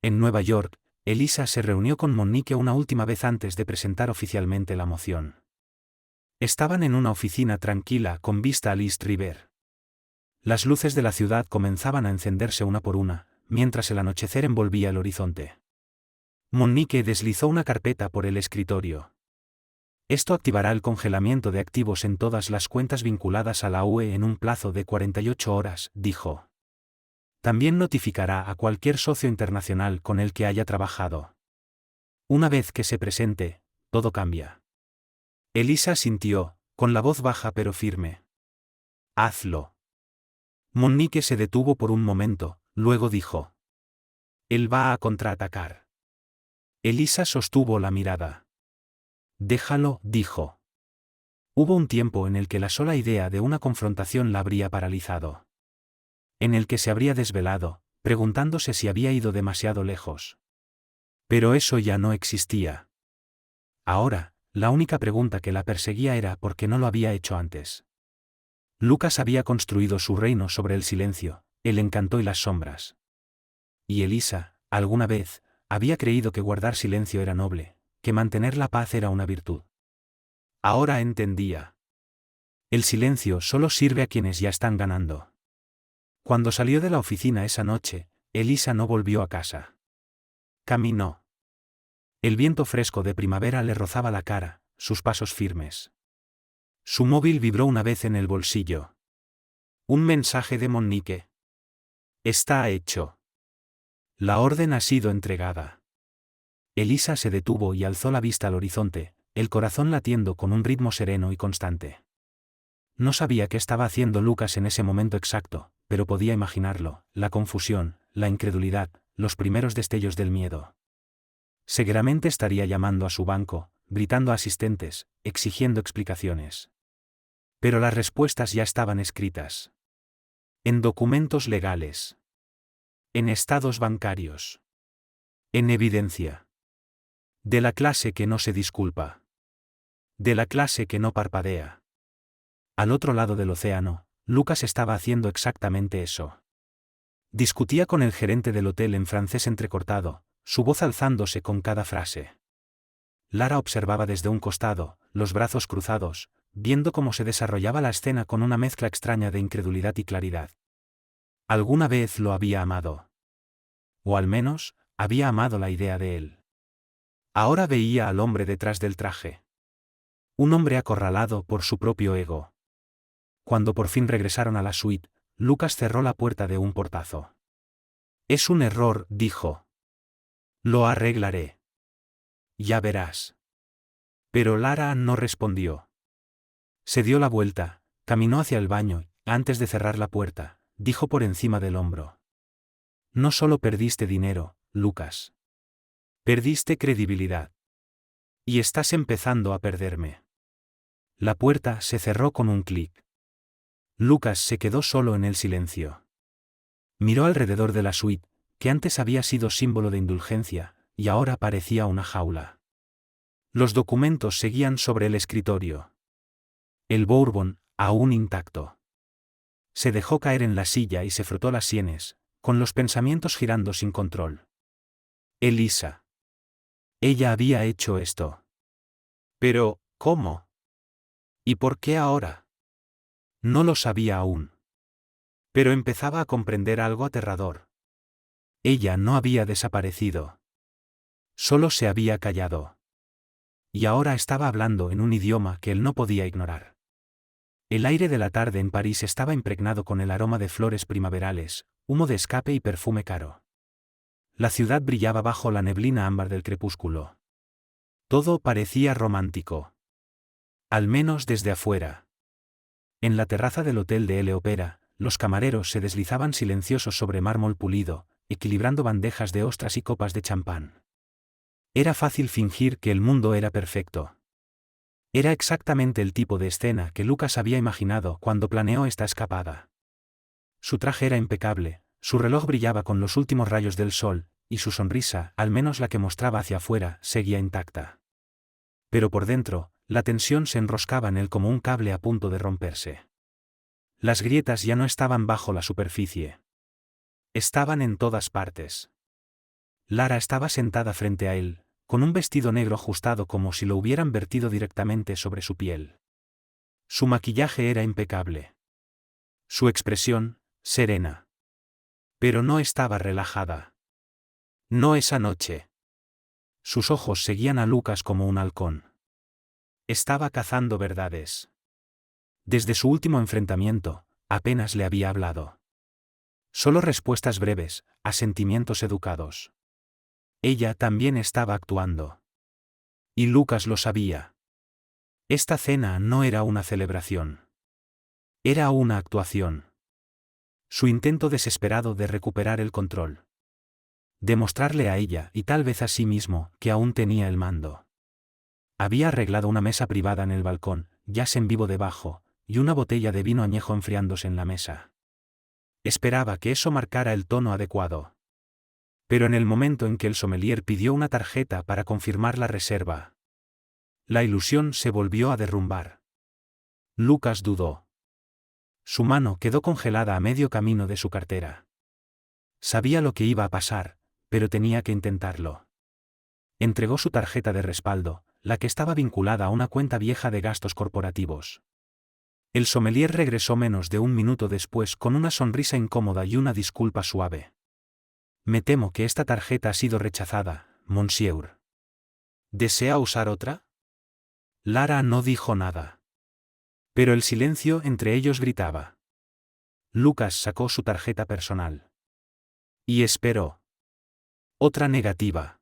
En Nueva York, Elisa se reunió con Monique una última vez antes de presentar oficialmente la moción. Estaban en una oficina tranquila con vista al East River. Las luces de la ciudad comenzaban a encenderse una por una, mientras el anochecer envolvía el horizonte. Monique deslizó una carpeta por el escritorio. Esto activará el congelamiento de activos en todas las cuentas vinculadas a la UE en un plazo de 48 horas, dijo. También notificará a cualquier socio internacional con el que haya trabajado. Una vez que se presente, todo cambia. Elisa sintió, con la voz baja pero firme. Hazlo. Monique se detuvo por un momento, luego dijo. Él va a contraatacar. Elisa sostuvo la mirada. Déjalo, dijo. Hubo un tiempo en el que la sola idea de una confrontación la habría paralizado. En el que se habría desvelado, preguntándose si había ido demasiado lejos. Pero eso ya no existía. Ahora, la única pregunta que la perseguía era por qué no lo había hecho antes. Lucas había construido su reino sobre el silencio, el encanto y las sombras. Y Elisa, alguna vez, había creído que guardar silencio era noble, que mantener la paz era una virtud. Ahora entendía. El silencio solo sirve a quienes ya están ganando. Cuando salió de la oficina esa noche, Elisa no volvió a casa. Caminó. El viento fresco de primavera le rozaba la cara, sus pasos firmes. Su móvil vibró una vez en el bolsillo. Un mensaje de Monique. Está hecho. La orden ha sido entregada. Elisa se detuvo y alzó la vista al horizonte, el corazón latiendo con un ritmo sereno y constante. No sabía qué estaba haciendo Lucas en ese momento exacto, pero podía imaginarlo, la confusión, la incredulidad, los primeros destellos del miedo. Seguramente estaría llamando a su banco, gritando a asistentes, exigiendo explicaciones. Pero las respuestas ya estaban escritas. En documentos legales. En estados bancarios. En evidencia. De la clase que no se disculpa. De la clase que no parpadea. Al otro lado del océano, Lucas estaba haciendo exactamente eso. Discutía con el gerente del hotel en francés entrecortado, su voz alzándose con cada frase. Lara observaba desde un costado, los brazos cruzados, viendo cómo se desarrollaba la escena con una mezcla extraña de incredulidad y claridad. Alguna vez lo había amado. O al menos, había amado la idea de él. Ahora veía al hombre detrás del traje. Un hombre acorralado por su propio ego. Cuando por fin regresaron a la suite, Lucas cerró la puerta de un portazo. Es un error, dijo. Lo arreglaré. Ya verás. Pero Lara no respondió. Se dio la vuelta, caminó hacia el baño, antes de cerrar la puerta, dijo por encima del hombro. No solo perdiste dinero, Lucas. Perdiste credibilidad. Y estás empezando a perderme. La puerta se cerró con un clic. Lucas se quedó solo en el silencio. Miró alrededor de la suite, que antes había sido símbolo de indulgencia, y ahora parecía una jaula. Los documentos seguían sobre el escritorio. El Bourbon, aún intacto. Se dejó caer en la silla y se frotó las sienes, con los pensamientos girando sin control. Elisa. Ella había hecho esto. Pero, ¿cómo? ¿Y por qué ahora? No lo sabía aún. Pero empezaba a comprender algo aterrador. Ella no había desaparecido. Solo se había callado. Y ahora estaba hablando en un idioma que él no podía ignorar. El aire de la tarde en París estaba impregnado con el aroma de flores primaverales, humo de escape y perfume caro. La ciudad brillaba bajo la neblina ámbar del crepúsculo. Todo parecía romántico. Al menos desde afuera. En la terraza del hotel de Eleopera, los camareros se deslizaban silenciosos sobre mármol pulido, equilibrando bandejas de ostras y copas de champán. Era fácil fingir que el mundo era perfecto. Era exactamente el tipo de escena que Lucas había imaginado cuando planeó esta escapada. Su traje era impecable, su reloj brillaba con los últimos rayos del sol, y su sonrisa, al menos la que mostraba hacia afuera, seguía intacta. Pero por dentro, la tensión se enroscaba en él como un cable a punto de romperse. Las grietas ya no estaban bajo la superficie. Estaban en todas partes. Lara estaba sentada frente a él, con un vestido negro ajustado como si lo hubieran vertido directamente sobre su piel. Su maquillaje era impecable. Su expresión, serena. Pero no estaba relajada. No esa noche. Sus ojos seguían a Lucas como un halcón. Estaba cazando verdades. Desde su último enfrentamiento, apenas le había hablado. Solo respuestas breves, asentimientos educados. Ella también estaba actuando. Y Lucas lo sabía. Esta cena no era una celebración. Era una actuación. Su intento desesperado de recuperar el control. Demostrarle a ella, y tal vez a sí mismo, que aún tenía el mando. Había arreglado una mesa privada en el balcón, jazz en vivo debajo, y una botella de vino añejo enfriándose en la mesa. Esperaba que eso marcara el tono adecuado. Pero en el momento en que el sommelier pidió una tarjeta para confirmar la reserva, la ilusión se volvió a derrumbar. Lucas dudó. Su mano quedó congelada a medio camino de su cartera. Sabía lo que iba a pasar, pero tenía que intentarlo. Entregó su tarjeta de respaldo, la que estaba vinculada a una cuenta vieja de gastos corporativos. El sommelier regresó menos de un minuto después con una sonrisa incómoda y una disculpa suave. Me temo que esta tarjeta ha sido rechazada, monsieur. ¿Desea usar otra? Lara no dijo nada. Pero el silencio entre ellos gritaba. Lucas sacó su tarjeta personal. Y esperó. Otra negativa.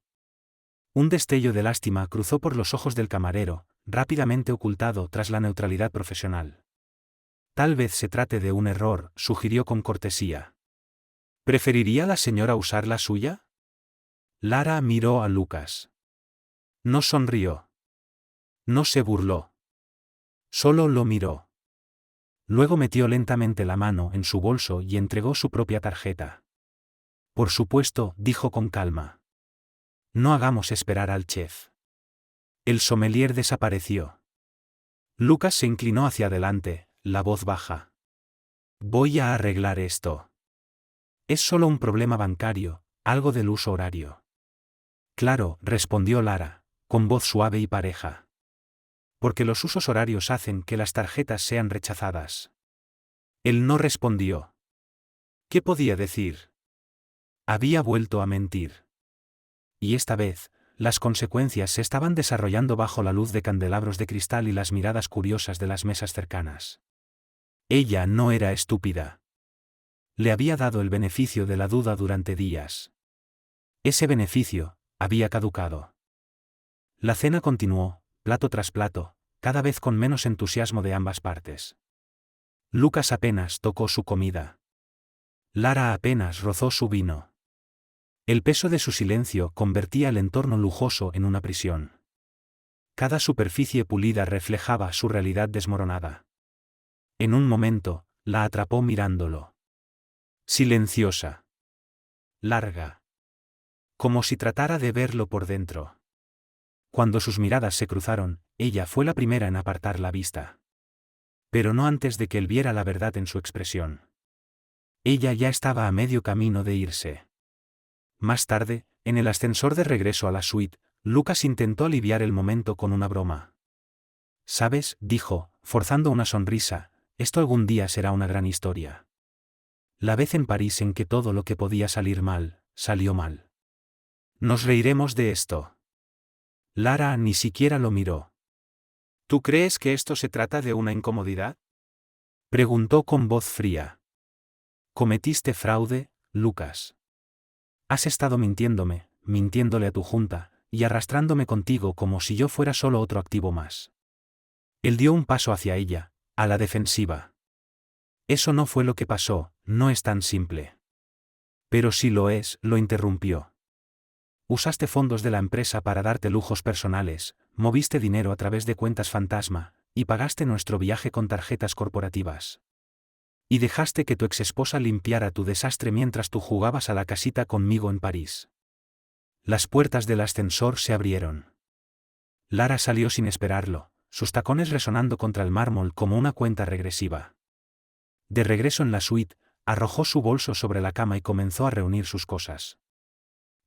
Un destello de lástima cruzó por los ojos del camarero, rápidamente ocultado tras la neutralidad profesional. Tal vez se trate de un error, sugirió con cortesía. ¿Preferiría la señora usar la suya? Lara miró a Lucas. No sonrió. No se burló. Solo lo miró. Luego metió lentamente la mano en su bolso y entregó su propia tarjeta. Por supuesto, dijo con calma. No hagamos esperar al chef. El sommelier desapareció. Lucas se inclinó hacia adelante, la voz baja. Voy a arreglar esto. Es solo un problema bancario, algo del uso horario. Claro, respondió Lara, con voz suave y pareja. Porque los usos horarios hacen que las tarjetas sean rechazadas. Él no respondió. ¿Qué podía decir? Había vuelto a mentir. Y esta vez, las consecuencias se estaban desarrollando bajo la luz de candelabros de cristal y las miradas curiosas de las mesas cercanas. Ella no era estúpida. Le había dado el beneficio de la duda durante días. Ese beneficio había caducado. La cena continuó, plato tras plato, cada vez con menos entusiasmo de ambas partes. Lucas apenas tocó su comida. Lara apenas rozó su vino. El peso de su silencio convertía el entorno lujoso en una prisión. Cada superficie pulida reflejaba su realidad desmoronada. En un momento, la atrapó mirándolo. Silenciosa. Larga. Como si tratara de verlo por dentro. Cuando sus miradas se cruzaron, ella fue la primera en apartar la vista. Pero no antes de que él viera la verdad en su expresión. Ella ya estaba a medio camino de irse. Más tarde, en el ascensor de regreso a la suite, Lucas intentó aliviar el momento con una broma. ¿Sabes?, dijo, forzando una sonrisa, esto algún día será una gran historia. La vez en París en que todo lo que podía salir mal, salió mal. Nos reiremos de esto. Lara ni siquiera lo miró. ¿Tú crees que esto se trata de una incomodidad? Preguntó con voz fría. Cometiste fraude, Lucas. Has estado mintiéndome, mintiéndole a tu junta, y arrastrándome contigo como si yo fuera solo otro activo más. Él dio un paso hacia ella, a la defensiva. Eso no fue lo que pasó, no es tan simple. Pero si lo es, lo interrumpió. Usaste fondos de la empresa para darte lujos personales, moviste dinero a través de cuentas fantasma, y pagaste nuestro viaje con tarjetas corporativas. Y dejaste que tu exesposa limpiara tu desastre mientras tú jugabas a la casita conmigo en París. Las puertas del ascensor se abrieron. Lara salió sin esperarlo, sus tacones resonando contra el mármol como una cuenta regresiva. De regreso en la suite, arrojó su bolso sobre la cama y comenzó a reunir sus cosas.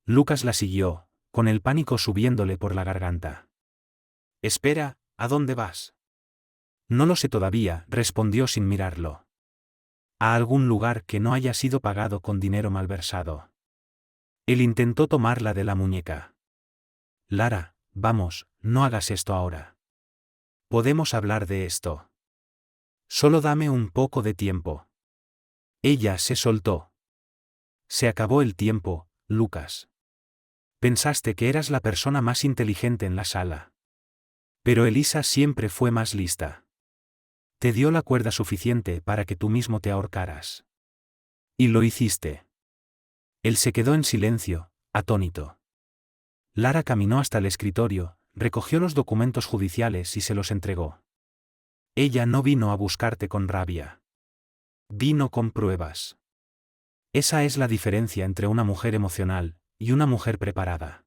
Lucas la siguió, con el pánico subiéndole por la garganta. Espera, ¿a dónde vas? No lo sé todavía, respondió sin mirarlo. A algún lugar que no haya sido pagado con dinero malversado. Él intentó tomarla de la muñeca. Lara, vamos, no hagas esto ahora. Podemos hablar de esto. Solo dame un poco de tiempo. Ella se soltó. Se acabó el tiempo, Lucas. Pensaste que eras la persona más inteligente en la sala. Pero Elisa siempre fue más lista. Te dio la cuerda suficiente para que tú mismo te ahorcaras. Y lo hiciste. Él se quedó en silencio, atónito. Lara caminó hasta el escritorio, recogió los documentos judiciales y se los entregó. Ella no vino a buscarte con rabia. Vino con pruebas. Esa es la diferencia entre una mujer emocional y una mujer preparada.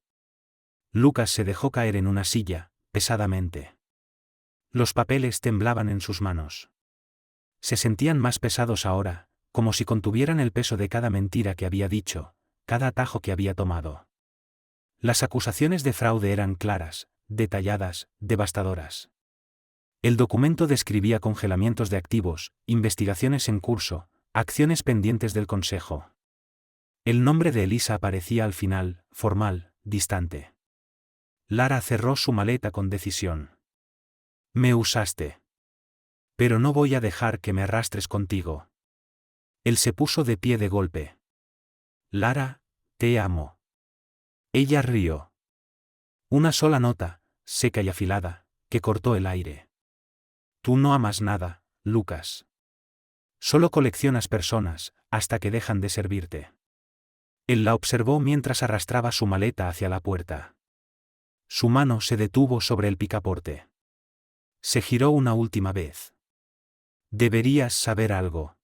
Lucas se dejó caer en una silla, pesadamente. Los papeles temblaban en sus manos. Se sentían más pesados ahora, como si contuvieran el peso de cada mentira que había dicho, cada atajo que había tomado. Las acusaciones de fraude eran claras, detalladas, devastadoras. El documento describía congelamientos de activos, investigaciones en curso, acciones pendientes del Consejo. El nombre de Elisa aparecía al final, formal, distante. Lara cerró su maleta con decisión. Me usaste. Pero no voy a dejar que me arrastres contigo. Él se puso de pie de golpe. Lara, te amo. Ella rió. Una sola nota, seca y afilada, que cortó el aire. Tú no amas nada, Lucas. Solo coleccionas personas, hasta que dejan de servirte. Él la observó mientras arrastraba su maleta hacia la puerta. Su mano se detuvo sobre el picaporte. Se giró una última vez. Deberías saber algo.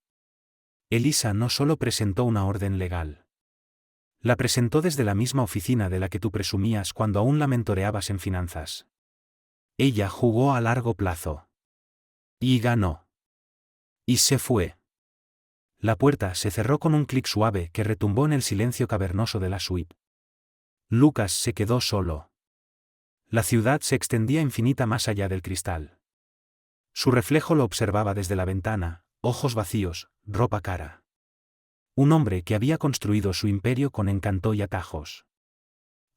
Elisa no solo presentó una orden legal. La presentó desde la misma oficina de la que tú presumías cuando aún la mentoreabas en finanzas. Ella jugó a largo plazo. Y ganó. Y se fue. La puerta se cerró con un clic suave que retumbó en el silencio cavernoso de la suite. Lucas se quedó solo. La ciudad se extendía infinita más allá del cristal. Su reflejo lo observaba desde la ventana, ojos vacíos, ropa cara. Un hombre que había construido su imperio con encanto y atajos.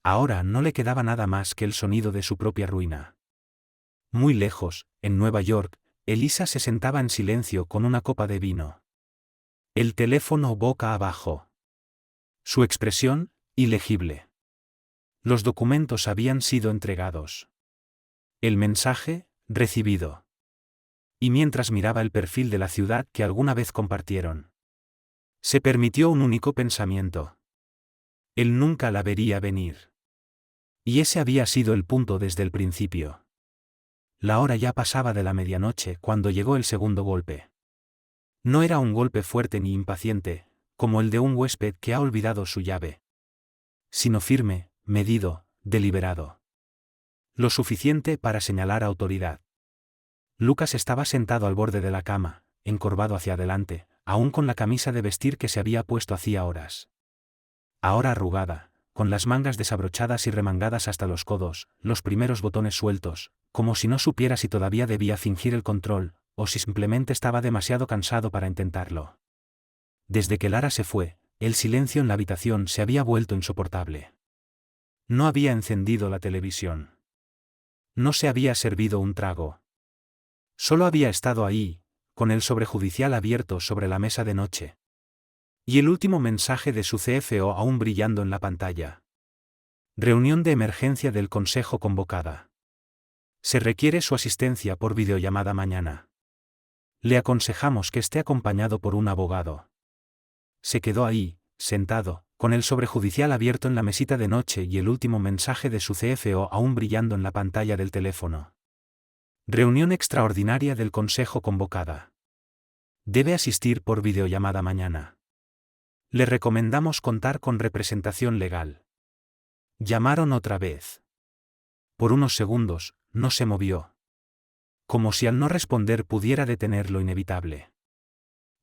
Ahora no le quedaba nada más que el sonido de su propia ruina. Muy lejos, en Nueva York, Elisa se sentaba en silencio con una copa de vino. El teléfono boca abajo. Su expresión, ilegible. Los documentos habían sido entregados. El mensaje, recibido. Y mientras miraba el perfil de la ciudad que alguna vez compartieron, se permitió un único pensamiento. Él nunca la vería venir. Y ese había sido el punto desde el principio. La hora ya pasaba de la medianoche cuando llegó el segundo golpe. No era un golpe fuerte ni impaciente, como el de un huésped que ha olvidado su llave, sino firme, medido, deliberado. Lo suficiente para señalar autoridad. Lucas estaba sentado al borde de la cama, encorvado hacia adelante, aún con la camisa de vestir que se había puesto hacía horas. Ahora arrugada, con las mangas desabrochadas y remangadas hasta los codos, los primeros botones sueltos, como si no supiera si todavía debía fingir el control, o si simplemente estaba demasiado cansado para intentarlo. Desde que Lara se fue, el silencio en la habitación se había vuelto insoportable. No había encendido la televisión. No se había servido un trago. Solo había estado ahí, con el sobrejudicial abierto sobre la mesa de noche. Y el último mensaje de su CFO aún brillando en la pantalla. Reunión de emergencia del Consejo convocada. Se requiere su asistencia por videollamada mañana. Le aconsejamos que esté acompañado por un abogado. Se quedó ahí, sentado, con el sobrejudicial abierto en la mesita de noche y el último mensaje de su CFO aún brillando en la pantalla del teléfono. Reunión extraordinaria del Consejo convocada. Debe asistir por videollamada mañana. Le recomendamos contar con representación legal. Llamaron otra vez. Por unos segundos, no se movió. Como si al no responder pudiera detener lo inevitable.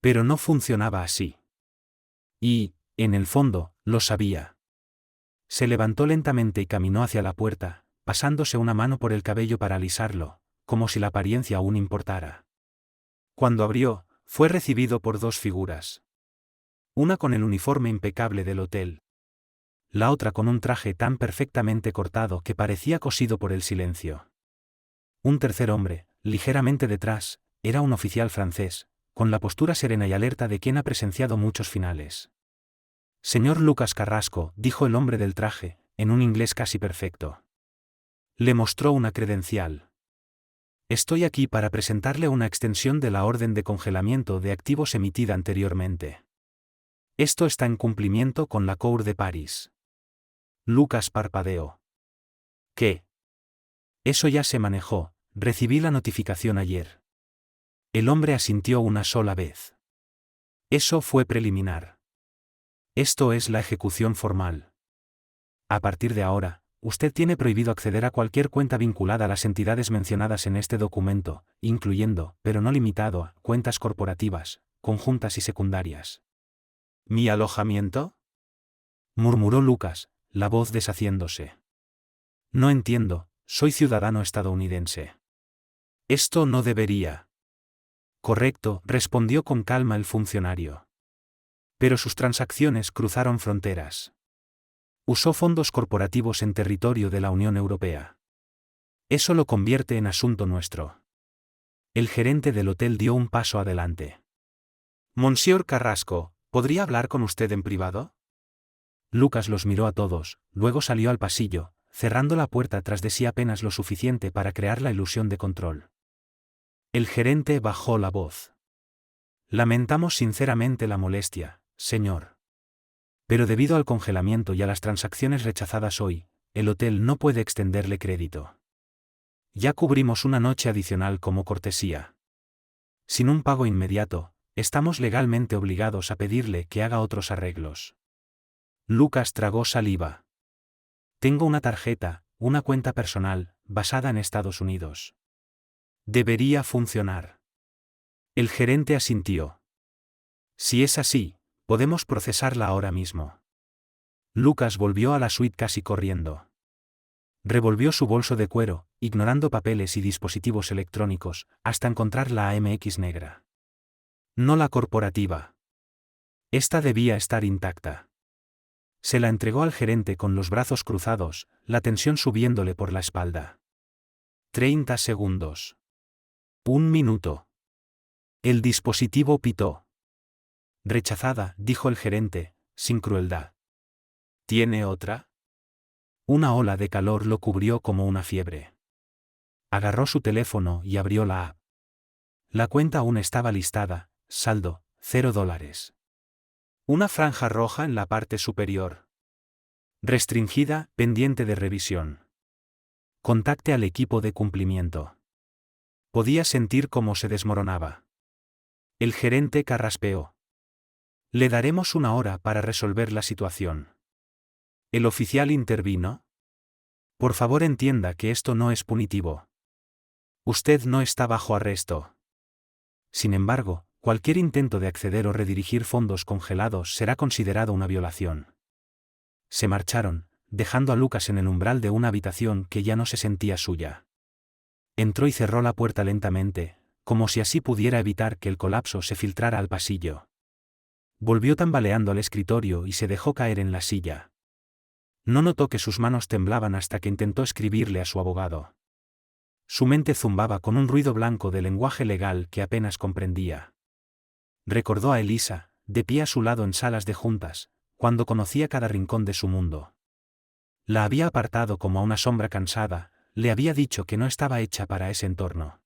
Pero no funcionaba así. Y, en el fondo, lo sabía. Se levantó lentamente y caminó hacia la puerta, pasándose una mano por el cabello para alisarlo, como si la apariencia aún importara. Cuando abrió, fue recibido por dos figuras. Una con el uniforme impecable del hotel. La otra con un traje tan perfectamente cortado que parecía cosido por el silencio. Un tercer hombre, ligeramente detrás, era un oficial francés, con la postura serena y alerta de quien ha presenciado muchos finales. Señor Lucas Carrasco, dijo el hombre del traje, en un inglés casi perfecto. Le mostró una credencial. Estoy aquí para presentarle una extensión de la orden de congelamiento de activos emitida anteriormente. Esto está en cumplimiento con la Cour de París. Lucas parpadeó. ¿Qué? Eso ya se manejó, recibí la notificación ayer. El hombre asintió una sola vez. Eso fue preliminar. Esto es la ejecución formal. A partir de ahora, usted tiene prohibido acceder a cualquier cuenta vinculada a las entidades mencionadas en este documento, incluyendo, pero no limitado a, cuentas corporativas, conjuntas y secundarias. ¿Mi alojamiento? Murmuró Lucas, la voz deshaciéndose. No entiendo, soy ciudadano estadounidense. Esto no debería. Correcto, respondió con calma el funcionario. Pero sus transacciones cruzaron fronteras. Usó fondos corporativos en territorio de la Unión Europea. Eso lo convierte en asunto nuestro. El gerente del hotel dio un paso adelante. Monsieur Carrasco, ¿podría hablar con usted en privado? Lucas los miró a todos, luego salió al pasillo, cerrando la puerta tras de sí apenas lo suficiente para crear la ilusión de control. El gerente bajó la voz. Lamentamos sinceramente la molestia, señor. Pero debido al congelamiento y a las transacciones rechazadas hoy, el hotel no puede extenderle crédito. Ya cubrimos una noche adicional como cortesía. Sin un pago inmediato, estamos legalmente obligados a pedirle que haga otros arreglos. Lucas tragó saliva. Tengo una tarjeta, una cuenta personal, basada en Estados Unidos. Debería funcionar. El gerente asintió. Si es así, podemos procesarla ahora mismo. Lucas volvió a la suite casi corriendo. Revolvió su bolso de cuero, ignorando papeles y dispositivos electrónicos, hasta encontrar la AMX negra. No la corporativa. Esta debía estar intacta. Se la entregó al gerente con los brazos cruzados, la tensión subiéndole por la espalda. 30 segundos. 1 minuto. El dispositivo pitó. Rechazada, dijo el gerente, sin crueldad. ¿Tiene otra? Una ola de calor lo cubrió como una fiebre. Agarró su teléfono y abrió la app. La cuenta aún estaba listada, saldo, $0. Una franja roja en la parte superior. Restringida, pendiente de revisión. Contacte al equipo de cumplimiento. Podía sentir cómo se desmoronaba. El gerente carraspeó. Le daremos 1 hora para resolver la situación. El oficial intervino. Por favor entienda que esto no es punitivo. Usted no está bajo arresto. Sin embargo, cualquier intento de acceder o redirigir fondos congelados será considerado una violación. Se marcharon, dejando a Lucas en el umbral de una habitación que ya no se sentía suya. Entró y cerró la puerta lentamente, como si así pudiera evitar que el colapso se filtrara al pasillo. Volvió tambaleando al escritorio y se dejó caer en la silla. No notó que sus manos temblaban hasta que intentó escribirle a su abogado. Su mente zumbaba con un ruido blanco de lenguaje legal que apenas comprendía. Recordó a Elisa, de pie a su lado en salas de juntas, cuando conocía cada rincón de su mundo. La había apartado como a una sombra cansada, le había dicho que no estaba hecha para ese entorno.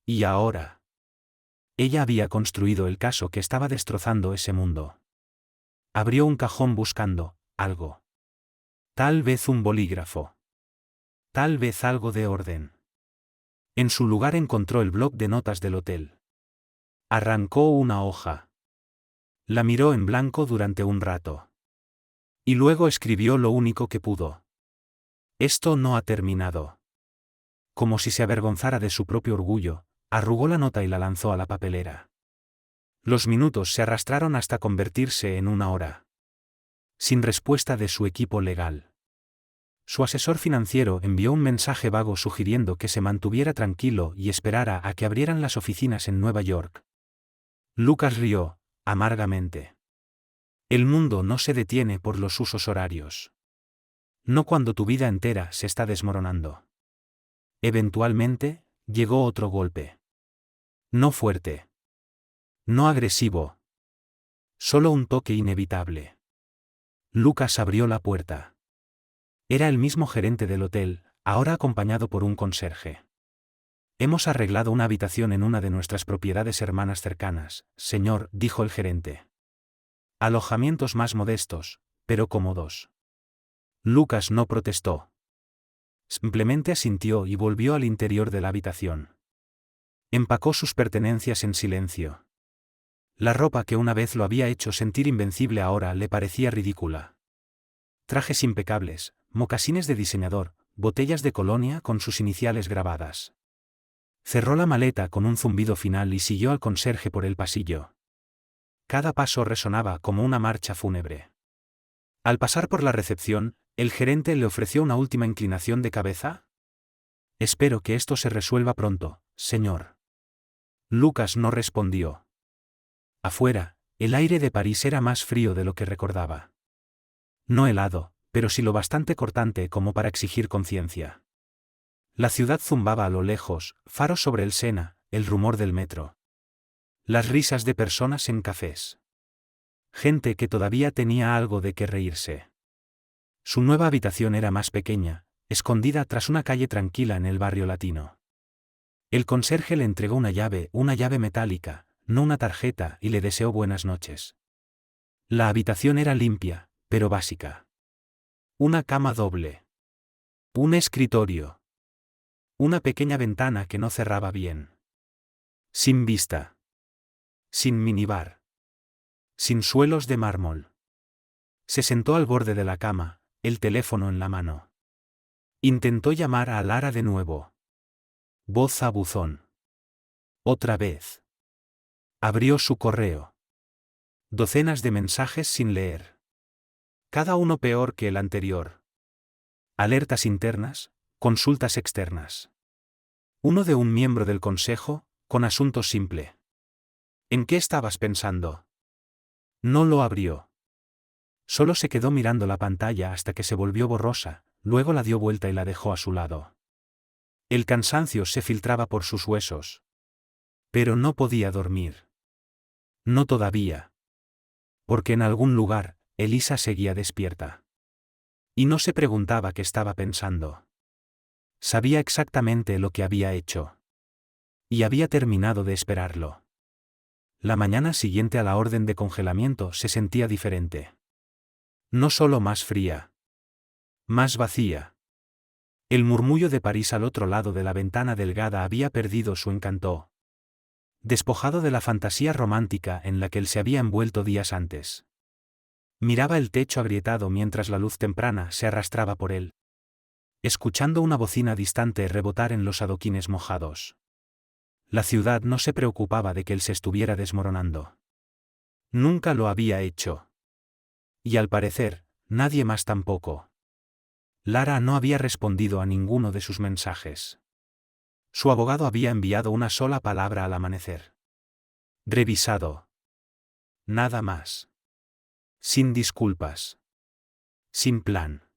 Y ahora. Ella había construido el caso que estaba destrozando ese mundo. Abrió un cajón buscando algo. Tal vez un bolígrafo. Tal vez algo de orden. En su lugar encontró el bloc de notas del hotel. Arrancó una hoja. La miró en blanco durante un rato. Y luego escribió lo único que pudo. Esto no ha terminado. Como si se avergonzara de su propio orgullo, arrugó la nota y la lanzó a la papelera. Los minutos se arrastraron hasta convertirse en 1 hora. Sin respuesta de su equipo legal. Su asesor financiero envió un mensaje vago sugiriendo que se mantuviera tranquilo y esperara a que abrieran las oficinas en Nueva York. Lucas rió, amargamente. El mundo no se detiene por los usos horarios. No cuando tu vida entera se está desmoronando. Eventualmente, llegó otro golpe. No fuerte. No agresivo. Solo un toque inevitable. Lucas abrió la puerta. Era el mismo gerente del hotel, ahora acompañado por un conserje. Hemos arreglado una habitación en una de nuestras propiedades hermanas cercanas, señor, dijo el gerente. Alojamientos más modestos, pero cómodos. Lucas no protestó. Simplemente asintió y volvió al interior de la habitación. Empacó sus pertenencias en silencio. La ropa que una vez lo había hecho sentir invencible ahora le parecía ridícula. Trajes impecables, mocasines de diseñador, botellas de colonia con sus iniciales grabadas. Cerró la maleta con un zumbido final y siguió al conserje por el pasillo. Cada paso resonaba como una marcha fúnebre. Al pasar por la recepción, el gerente le ofreció una última inclinación de cabeza. Espero que esto se resuelva pronto, señor. Lucas no respondió. Afuera, el aire de París era más frío de lo que recordaba. No helado, pero sí lo bastante cortante como para exigir conciencia. La ciudad zumbaba a lo lejos, faros sobre el Sena, el rumor del metro. Las risas de personas en cafés. Gente que todavía tenía algo de qué reírse. Su nueva habitación era más pequeña, escondida tras una calle tranquila en el barrio latino. El conserje le entregó una llave metálica, no una tarjeta, y le deseó buenas noches. La habitación era limpia, pero básica. Una cama doble. Un escritorio. Una pequeña ventana que no cerraba bien. Sin vista. Sin minibar. Sin suelos de mármol. Se sentó al borde de la cama, el teléfono en la mano. Intentó llamar a Lara de nuevo. Voz a buzón. Otra vez. Abrió su correo. Docenas de mensajes sin leer. Cada uno peor que el anterior. Alertas internas, consultas externas. Uno de un miembro del consejo, con asunto simple. ¿En qué estabas pensando? No lo abrió. Solo se quedó mirando la pantalla hasta que se volvió borrosa, luego la dio vuelta y la dejó a su lado. El cansancio se filtraba por sus huesos. Pero no podía dormir. No todavía. Porque en algún lugar, Elisa seguía despierta. Y no se preguntaba qué estaba pensando. Sabía exactamente lo que había hecho. Y había terminado de esperarlo. La mañana siguiente a la orden de congelamiento se sentía diferente. No solo más fría. Más vacía. El murmullo de París al otro lado de la ventana delgada había perdido su encanto. Despojado de la fantasía romántica en la que él se había envuelto días antes. Miraba el techo agrietado mientras la luz temprana se arrastraba por él. Escuchando una bocina distante rebotar en los adoquines mojados. La ciudad no se preocupaba de que él se estuviera desmoronando. Nunca lo había hecho. Y al parecer, nadie más tampoco. Lara no había respondido a ninguno de sus mensajes. Su abogado había enviado una sola palabra al amanecer. Revisado. Nada más. Sin disculpas. Sin plan.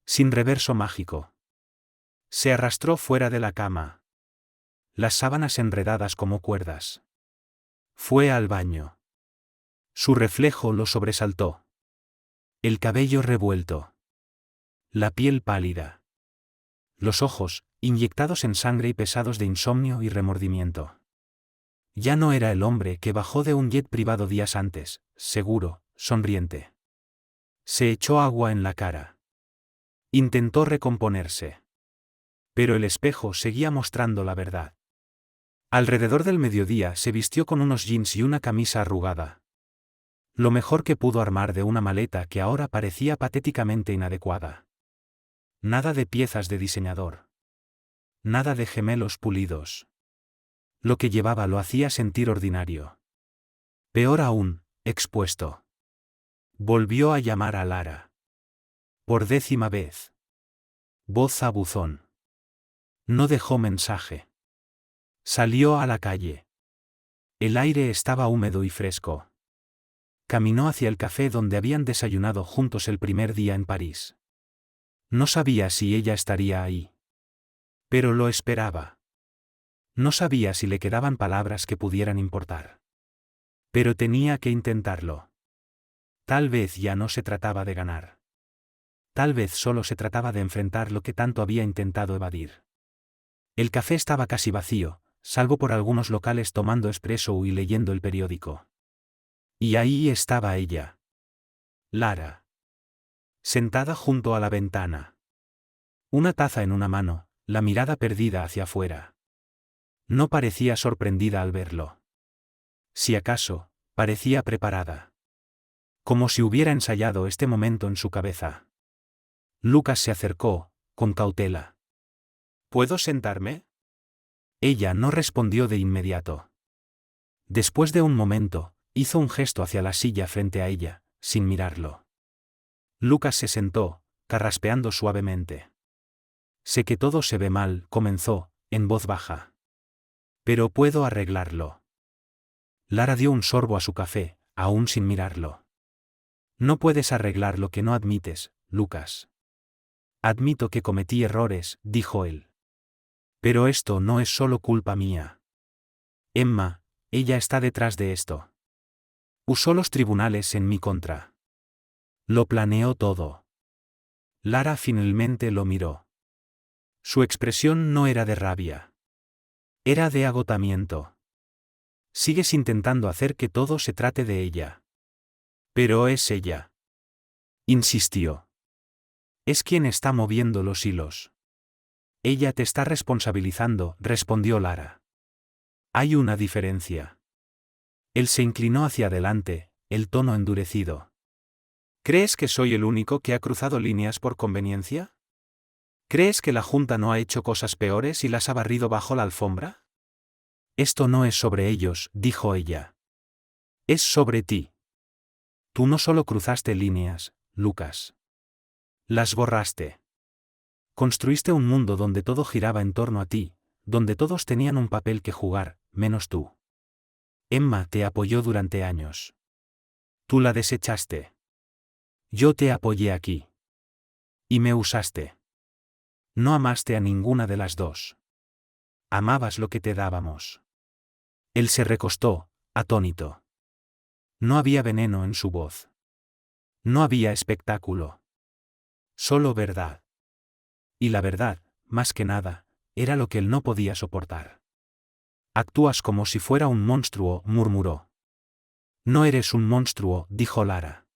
Sin reverso mágico. Se arrastró fuera de la cama. Las sábanas enredadas como cuerdas. Fue al baño. Su reflejo lo sobresaltó. El cabello revuelto. La piel pálida. Los ojos, inyectados en sangre y pesados de insomnio y remordimiento. Ya no era el hombre que bajó de un jet privado días antes, seguro, sonriente. Se echó agua en la cara. Intentó recomponerse. Pero el espejo seguía mostrando la verdad. Alrededor del mediodía se vistió con unos jeans y una camisa arrugada. Lo mejor que pudo armar de una maleta que ahora parecía patéticamente inadecuada. Nada de piezas de diseñador. Nada de gemelos pulidos. Lo que llevaba lo hacía sentir ordinario. Peor aún, expuesto. Volvió a llamar a Lara. Por 10ª vez. Voz a buzón. No dejó mensaje. Salió a la calle. El aire estaba húmedo y fresco. Caminó hacia el café donde habían desayunado juntos el primer día en París. No sabía si ella estaría ahí. Pero lo esperaba. No sabía si le quedaban palabras que pudieran importar. Pero tenía que intentarlo. Tal vez ya no se trataba de ganar. Tal vez solo se trataba de enfrentar lo que tanto había intentado evadir. El café estaba casi vacío, salvo por algunos locales tomando espresso y leyendo el periódico. Y ahí estaba ella. Lara. Sentada junto a la ventana. Una taza en una mano, la mirada perdida hacia afuera. No parecía sorprendida al verlo. Si acaso, parecía preparada. Como si hubiera ensayado este momento en su cabeza. Lucas se acercó, con cautela. ¿Puedo sentarme? Ella no respondió de inmediato. Después de un momento, hizo un gesto hacia la silla frente a ella, sin mirarlo. Lucas se sentó, carraspeando suavemente. Sé que todo se ve mal, comenzó, en voz baja. Pero puedo arreglarlo. Lara dio un sorbo a su café, aún sin mirarlo. No puedes arreglar lo que no admites, Lucas. Admito que cometí errores, dijo él. Pero esto no es solo culpa mía. Emma, ella está detrás de esto. Usó los tribunales en mi contra. Lo planeó todo. Lara finalmente lo miró. Su expresión no era de rabia. Era de agotamiento. Sigues intentando hacer que todo se trate de ella. Pero es ella. Insistió. Es quien está moviendo los hilos. Ella te está responsabilizando, respondió Lara. Hay una diferencia. Él se inclinó hacia adelante, el tono endurecido. ¿Crees que soy el único que ha cruzado líneas por conveniencia? ¿Crees que la Junta no ha hecho cosas peores y las ha barrido bajo la alfombra? Esto no es sobre ellos, dijo ella. Es sobre ti. Tú no solo cruzaste líneas, Lucas. Las borraste. Construiste un mundo donde todo giraba en torno a ti, donde todos tenían un papel que jugar, menos tú. Emma te apoyó durante años. Tú la desechaste. Yo te apoyé aquí. Y me usaste. No amaste a ninguna de las dos. Amabas lo que te dábamos. Él se recostó, atónito. No había veneno en su voz. No había espectáculo. Solo verdad. Y la verdad, más que nada, era lo que él no podía soportar. Actúas como si fuera un monstruo, murmuró. No eres un monstruo, dijo Lara.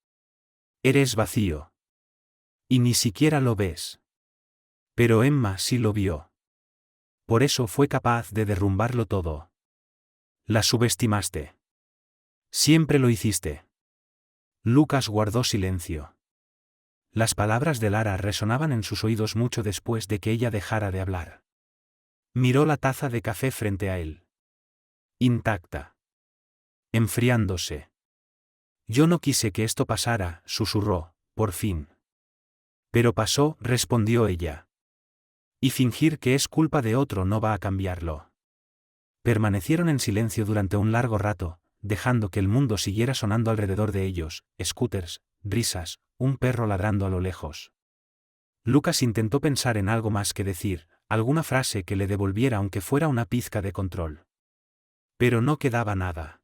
Eres vacío. Y ni siquiera lo ves. Pero Emma sí lo vio. Por eso fue capaz de derrumbarlo todo. La subestimaste. Siempre lo hiciste. Lucas guardó silencio. Las palabras de Lara resonaban en sus oídos mucho después de que ella dejara de hablar. Miró la taza de café frente a él. Intacta. Enfriándose. Yo no quise que esto pasara, susurró, por fin. Pero pasó, respondió ella. Y fingir que es culpa de otro no va a cambiarlo. Permanecieron en silencio durante un largo rato, dejando que el mundo siguiera sonando alrededor de ellos, scooters, risas, un perro ladrando a lo lejos. Lucas intentó pensar en algo más que decir, alguna frase que le devolviera aunque fuera una pizca de control. Pero no quedaba nada.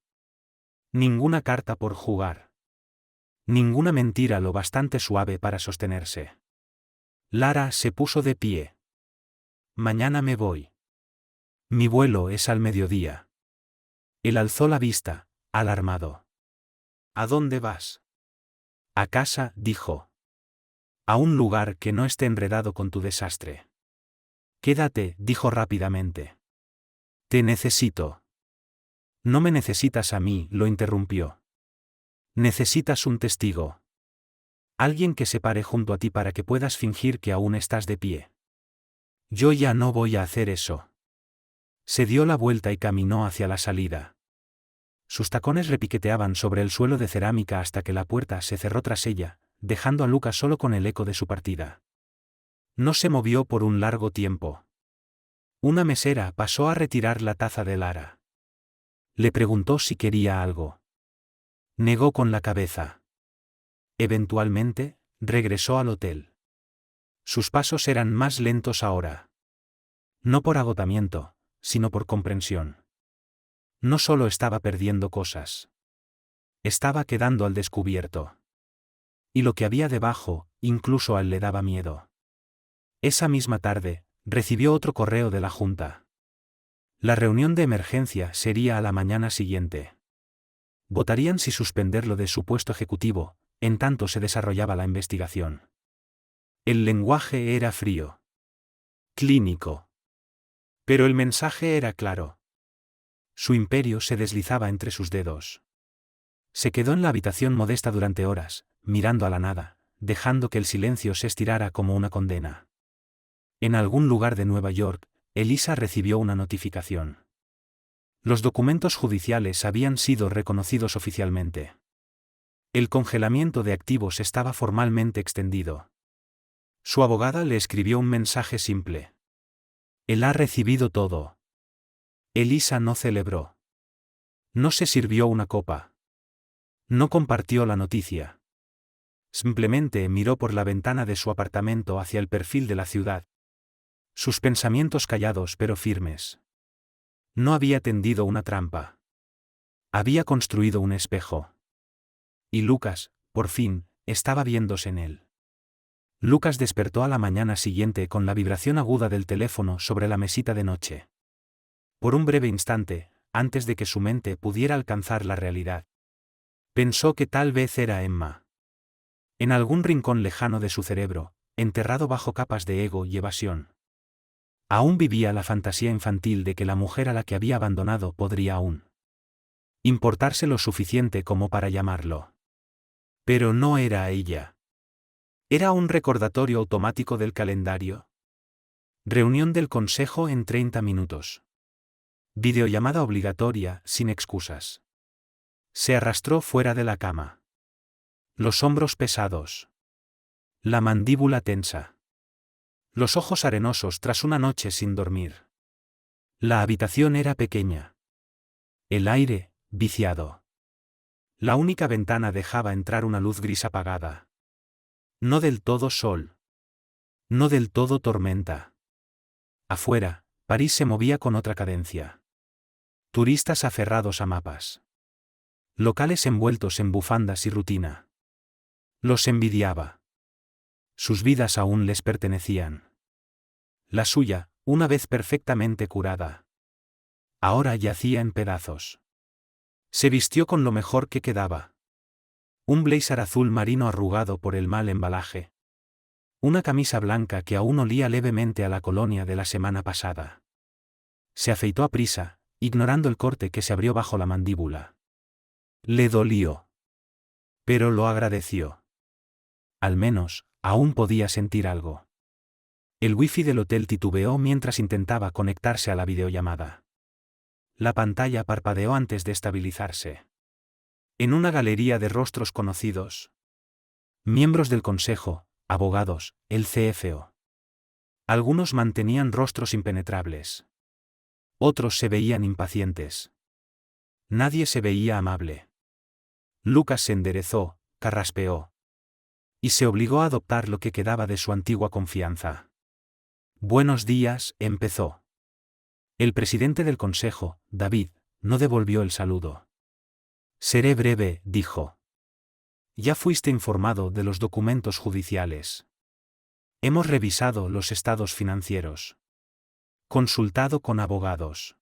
Ninguna carta por jugar. Ninguna mentira lo bastante suave para sostenerse. Lara se puso de pie. Mañana me voy. Mi vuelo es al mediodía. Él alzó la vista, alarmado. ¿A dónde vas? A casa, dijo. A un lugar que no esté enredado con tu desastre. Quédate, dijo rápidamente. Te necesito. No me necesitas a mí, lo interrumpió. Necesitas un testigo. Alguien que se pare junto a ti para que puedas fingir que aún estás de pie. Yo ya no voy a hacer eso. Se dio la vuelta y caminó hacia la salida. Sus tacones repiqueteaban sobre el suelo de cerámica hasta que la puerta se cerró tras ella, dejando a Lucas solo con el eco de su partida. No se movió por un largo tiempo. Una mesera pasó a retirar la taza de Lara. Le preguntó si quería algo. Negó con la cabeza. Eventualmente, regresó al hotel. Sus pasos eran más lentos ahora. No por agotamiento, sino por comprensión. No solo estaba perdiendo cosas. Estaba quedando al descubierto. Y lo que había debajo, incluso a él le daba miedo. Esa misma tarde, recibió otro correo de la Junta. La reunión de emergencia sería a la mañana siguiente. Votarían si suspenderlo de su puesto ejecutivo, en tanto se desarrollaba la investigación. El lenguaje era frío. Clínico. Pero el mensaje era claro. Su imperio se deslizaba entre sus dedos. Se quedó en la habitación modesta durante horas, mirando a la nada, dejando que el silencio se estirara como una condena. En algún lugar de Nueva York, Elisa recibió una notificación. Los documentos judiciales habían sido reconocidos oficialmente. El congelamiento de activos estaba formalmente extendido. Su abogada le escribió un mensaje simple. Él ha recibido todo. Elisa no celebró. No se sirvió una copa. No compartió la noticia. Simplemente miró por la ventana de su apartamento hacia el perfil de la ciudad. Sus pensamientos callados pero firmes. No había tendido una trampa. Había construido un espejo. Y Lucas, por fin, estaba viéndose en él. Lucas despertó a la mañana siguiente con la vibración aguda del teléfono sobre la mesita de noche. Por un breve instante, antes de que su mente pudiera alcanzar la realidad, pensó que tal vez era Emma. En algún rincón lejano de su cerebro, enterrado bajo capas de ego y evasión, aún vivía la fantasía infantil de que la mujer a la que había abandonado podría aún importarse lo suficiente como para llamarlo. Pero no era ella. Era un recordatorio automático del calendario. Reunión del consejo en 30 minutos. Videollamada obligatoria, sin excusas. Se arrastró fuera de la cama. Los hombros pesados. La mandíbula tensa. Los ojos arenosos tras una noche sin dormir. La habitación era pequeña. El aire, viciado. La única ventana dejaba entrar una luz gris apagada. No del todo sol. No del todo tormenta. Afuera, París se movía con otra cadencia. Turistas aferrados a mapas. Locales envueltos en bufandas y rutina. Los envidiaba. Sus vidas aún les pertenecían. La suya, una vez perfectamente curada, ahora yacía en pedazos. Se vistió con lo mejor que quedaba. Un blazer azul marino arrugado por el mal embalaje. Una camisa blanca que aún olía levemente a la colonia de la semana pasada. Se afeitó a prisa, ignorando el corte que se abrió bajo la mandíbula. Le dolió. Pero lo agradeció. Al menos, aún podía sentir algo. El wifi del hotel titubeó mientras intentaba conectarse a la videollamada. La pantalla parpadeó antes de estabilizarse. En una galería de rostros conocidos. Miembros del consejo, abogados, el CFO. Algunos mantenían rostros impenetrables. Otros se veían impacientes. Nadie se veía amable. Lucas se enderezó, carraspeó. Y se obligó a adoptar lo que quedaba de su antigua confianza. Buenos días, empezó. El presidente del consejo, David, no devolvió el saludo. Seré breve, dijo. Ya fuiste informado de los documentos judiciales. Hemos revisado los estados financieros. Consultado con abogados.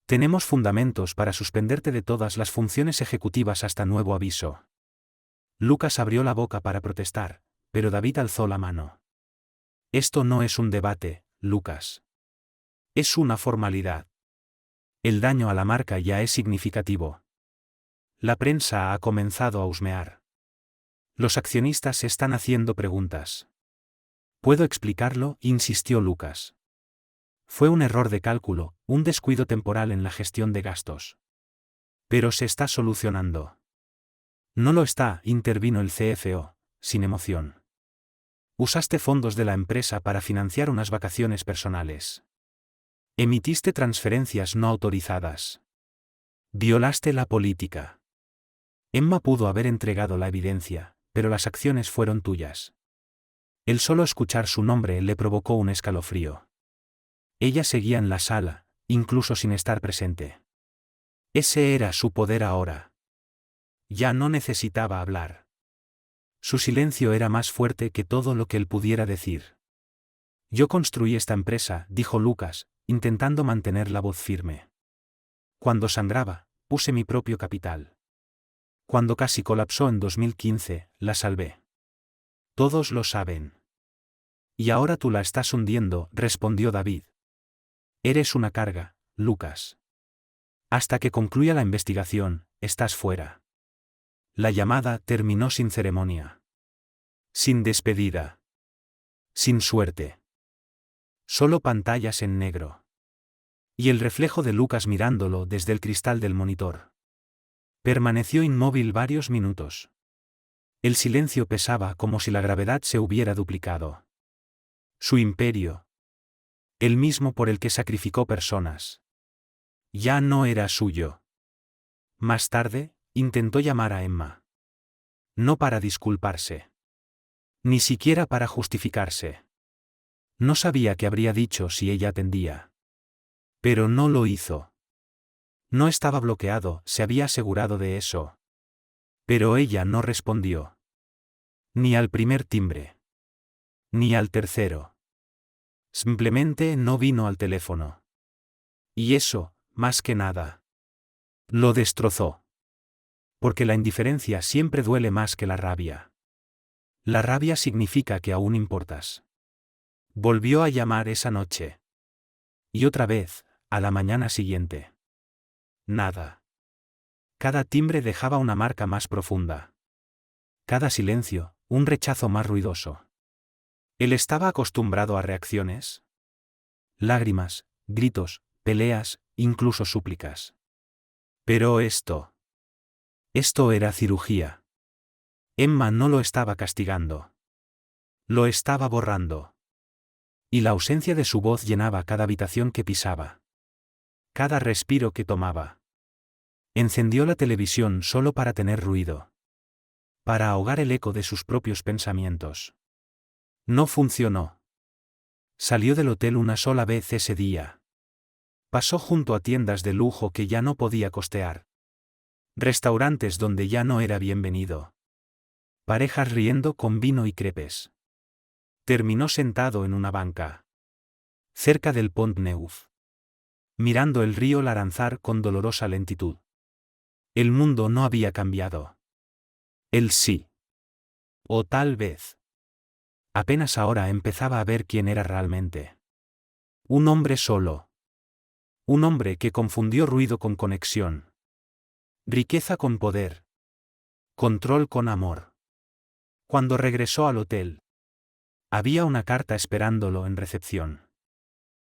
Tenemos fundamentos para suspenderte de todas las funciones ejecutivas hasta nuevo aviso. Lucas abrió la boca para protestar, pero David alzó la mano. Esto no es un debate, Lucas. Es una formalidad. El daño a la marca ya es significativo. La prensa ha comenzado a husmear. Los accionistas están haciendo preguntas. ¿Puedo explicarlo?, insistió Lucas. Fue un error de cálculo, un descuido temporal en la gestión de gastos. Pero se está solucionando. No lo está, intervino el CFO, sin emoción. Usaste fondos de la empresa para financiar unas vacaciones personales. Emitiste transferencias no autorizadas. Violaste la política. Emma pudo haber entregado la evidencia, pero las acciones fueron tuyas. El solo escuchar su nombre le provocó un escalofrío. Ella seguía en la sala, incluso sin estar presente. Ese era su poder ahora. Ya no necesitaba hablar. Su silencio era más fuerte que todo lo que él pudiera decir. Yo construí esta empresa, dijo Lucas, intentando mantener la voz firme. Cuando sangraba, puse mi propio capital. Cuando casi colapsó en 2015, la salvé. Todos lo saben. Y ahora tú la estás hundiendo, respondió David. Eres una carga, Lucas. Hasta que concluya la investigación, estás fuera. La llamada terminó sin ceremonia. Sin despedida. Sin suerte. Solo pantallas en negro. Y el reflejo de Lucas mirándolo desde el cristal del monitor. Permaneció inmóvil varios minutos. El silencio pesaba como si la gravedad se hubiera duplicado. Su imperio. El mismo por el que sacrificó personas. Ya no era suyo. Más tarde, intentó llamar a Emma. No para disculparse. Ni siquiera para justificarse. No sabía qué habría dicho si ella atendía. Pero no lo hizo. No estaba bloqueado, se había asegurado de eso. Pero ella no respondió. Ni al primer timbre. Ni al tercero. Simplemente no vino al teléfono. Y eso, más que nada, lo destrozó. Porque la indiferencia siempre duele más que la rabia. La rabia significa que aún importas. Volvió a llamar esa noche. Y otra vez, a la mañana siguiente. Nada. Cada timbre dejaba una marca más profunda. Cada silencio, un rechazo más ruidoso. Él estaba acostumbrado a reacciones. Lágrimas, gritos, peleas, incluso súplicas. Pero esto era cirugía. Emma no lo estaba castigando. Lo estaba borrando. Y la ausencia de su voz llenaba cada habitación que pisaba. Cada respiro que tomaba. Encendió la televisión solo para tener ruido. Para ahogar el eco de sus propios pensamientos. No funcionó. Salió del hotel una sola vez ese día. Pasó junto a tiendas de lujo que ya no podía costear. Restaurantes donde ya no era bienvenido. Parejas riendo con vino y crepes. Terminó sentado en una banca. Cerca del Pont Neuf. Mirando el río Laranzar con dolorosa lentitud. El mundo no había cambiado. Él sí. O tal vez. Apenas ahora empezaba a ver quién era realmente. Un hombre solo. Un hombre que confundió ruido con conexión. Riqueza con poder. Control con amor. Cuando regresó al hotel, había una carta esperándolo en recepción.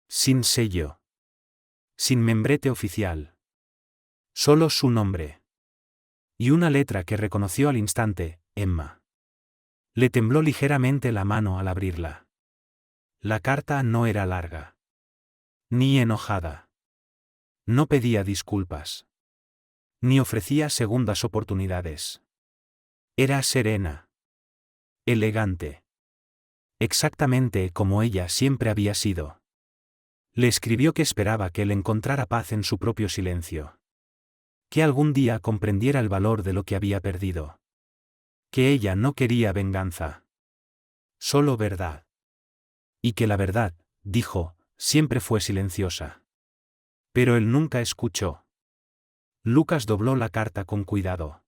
Sin sello. Sin membrete oficial. Solo su nombre. Y una letra que reconoció al instante, Emma. Le tembló ligeramente la mano al abrirla. La carta no era larga. Ni enojada. No pedía disculpas. Ni ofrecía segundas oportunidades. Era serena. Elegante. Exactamente como ella siempre había sido. Le escribió que esperaba que él encontrara paz en su propio silencio. Que algún día comprendiera el valor de lo que había perdido. Que ella no quería venganza. Solo verdad. Y que la verdad, dijo, siempre fue silenciosa. Pero él nunca escuchó. Lucas dobló la carta con cuidado.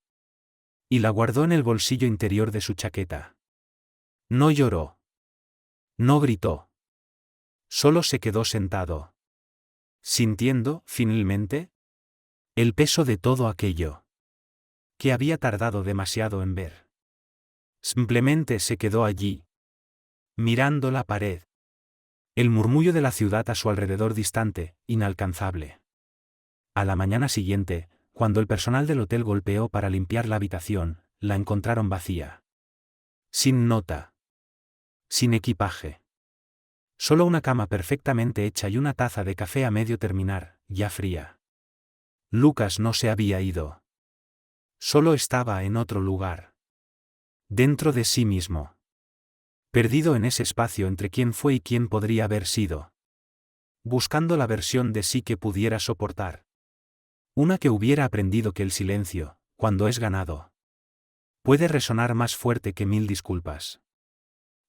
Y la guardó en el bolsillo interior de su chaqueta. No lloró. No gritó. Solo se quedó sentado. Sintiendo, finalmente, el peso de todo aquello. Que había tardado demasiado en ver. Simplemente se quedó allí. Mirando la pared. El murmullo de la ciudad a su alrededor distante, inalcanzable. A la mañana siguiente, cuando el personal del hotel golpeó para limpiar la habitación, la encontraron vacía. Sin nota. Sin equipaje. Solo una cama perfectamente hecha y una taza de café a medio terminar, ya fría. Lucas no se había ido. Solo estaba en otro lugar. Dentro de sí mismo. Perdido en ese espacio entre quién fue y quién podría haber sido. Buscando la versión de sí que pudiera soportar. Una que hubiera aprendido que el silencio, cuando es ganado, puede resonar más fuerte que 1000 disculpas.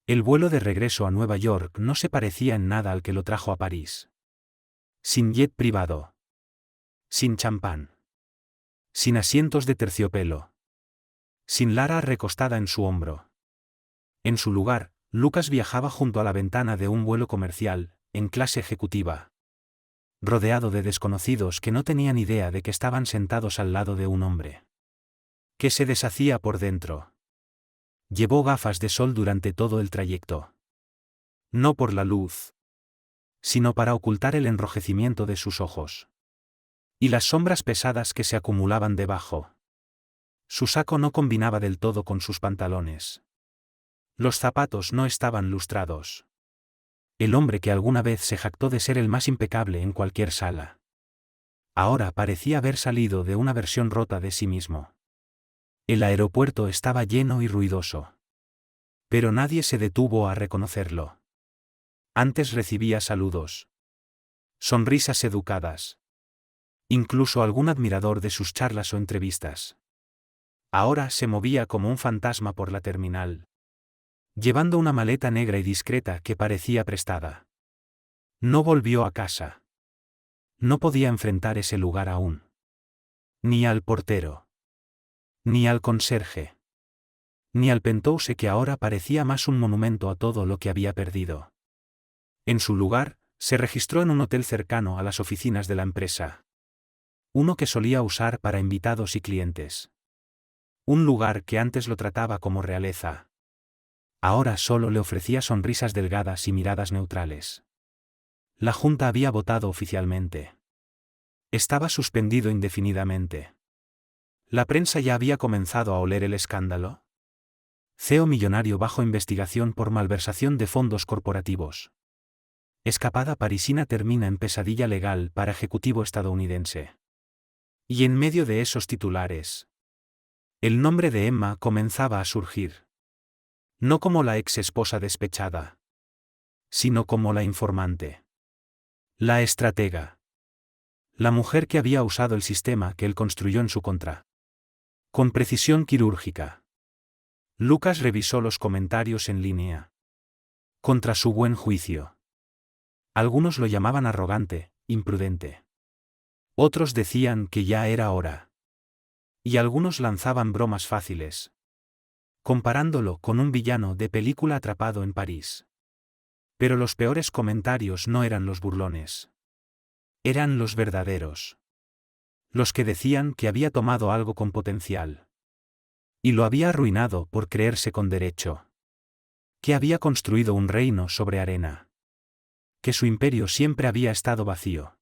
El vuelo de regreso a Nueva York no se parecía en nada al que lo trajo a París. Sin jet privado. Sin champán. Sin asientos de terciopelo. Sin Lara recostada en su hombro. En su lugar, Lucas viajaba junto a la ventana de un vuelo comercial, en clase ejecutiva. Rodeado de desconocidos que no tenían idea de que estaban sentados al lado de un hombre. Que se deshacía por dentro. Llevó gafas de sol durante todo el trayecto. No por la luz, sino para ocultar el enrojecimiento de sus ojos. Y las sombras pesadas que se acumulaban debajo. Su saco no combinaba del todo con sus pantalones. Los zapatos no estaban lustrados. El hombre que alguna vez se jactó de ser el más impecable en cualquier sala. Ahora parecía haber salido de una versión rota de sí mismo. El aeropuerto estaba lleno y ruidoso. Pero nadie se detuvo a reconocerlo. Antes recibía saludos. Sonrisas educadas. Incluso algún admirador de sus charlas o entrevistas. Ahora se movía como un fantasma por la terminal. llevando una maleta negra y discreta que parecía prestada. No volvió a casa. No podía enfrentar ese lugar aún. Ni al portero. Ni al conserje. Ni al Penthouse, que ahora parecía más un monumento a todo lo que había perdido. En su lugar, se registró en un hotel cercano a las oficinas de la empresa. Uno que solía usar para invitados y clientes. Un lugar que antes lo trataba como realeza. Ahora solo le ofrecía sonrisas delgadas y miradas neutrales. La Junta había votado oficialmente. Estaba suspendido indefinidamente. La prensa ya había comenzado a oler el escándalo. CEO millonario bajo investigación por malversación de fondos corporativos. Escapada parisina termina en pesadilla legal para ejecutivo estadounidense. Y en medio de esos titulares, el nombre de Emma comenzaba a surgir. No como la ex esposa despechada, sino como la informante. La estratega. La mujer que había usado el sistema que él construyó en su contra. Con precisión quirúrgica. Lucas revisó los comentarios en línea. Contra su buen juicio. Algunos lo llamaban arrogante, imprudente. Otros decían que ya era hora. Y algunos lanzaban bromas fáciles, comparándolo con un villano de película atrapado en París. Pero los peores comentarios no eran los burlones. Eran los verdaderos. Los que decían que había tomado algo con potencial. Y lo había arruinado por creerse con derecho. Que había construido un reino sobre arena. Que su imperio siempre había estado vacío.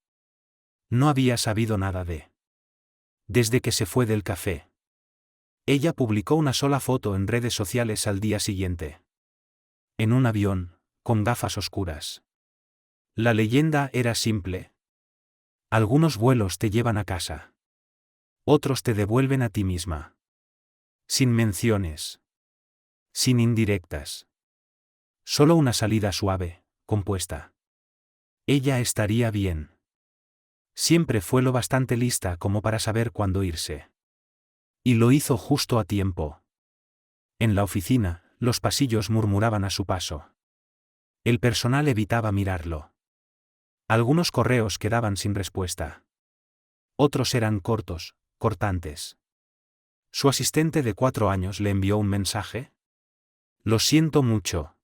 No había sabido nada de. Desde que se fue del café. Ella publicó una sola foto en redes sociales al día siguiente. En un avión, con gafas oscuras. La leyenda era simple. Algunos vuelos te llevan a casa. Otros te devuelven a ti misma. Sin menciones. Sin indirectas. Solo una salida suave, compuesta. Ella estaría bien. Siempre fue lo bastante lista como para saber cuándo irse. Y lo hizo justo a tiempo. En la oficina, los pasillos murmuraban a su paso. El personal evitaba mirarlo. Algunos correos quedaban sin respuesta. Otros eran cortos, cortantes. Su asistente de 4 años le envió un mensaje. Lo siento mucho.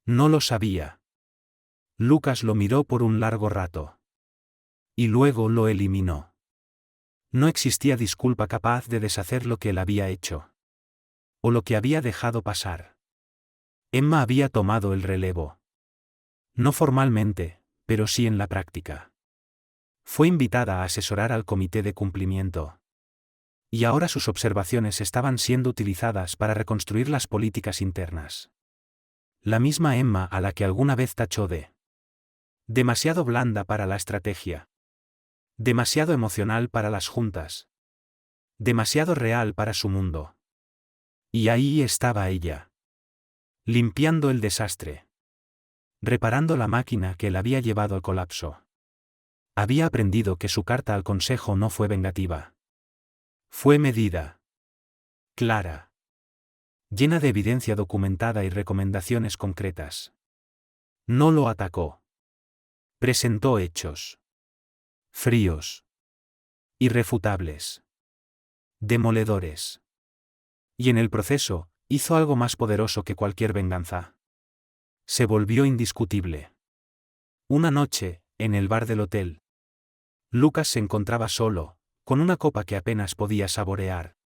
No lo sabía. Lucas lo miró por un largo rato. Y luego lo eliminó. No existía disculpa capaz de deshacer lo que él había hecho. O lo que había dejado pasar. Emma había tomado el relevo. No formalmente, pero sí en la práctica. Fue invitada a asesorar al comité de cumplimiento. Y ahora sus observaciones estaban siendo utilizadas para reconstruir las políticas internas. La misma Emma a la que alguna vez tachó de demasiado blanda para la estrategia. Demasiado emocional para las juntas. Demasiado real para su mundo. Y ahí estaba ella. Limpiando el desastre. Reparando la máquina que la había llevado al colapso. Había aprendido que su carta al consejo no fue vengativa. Fue medida. Clara. Llena de evidencia documentada y recomendaciones concretas. No lo atacó. Presentó hechos. Fríos. Irrefutables. Demoledores. Y en el proceso, hizo algo más poderoso que cualquier venganza. Se volvió indiscutible. Una noche, en el bar del hotel, Lucas se encontraba solo, con una copa que apenas podía saborear.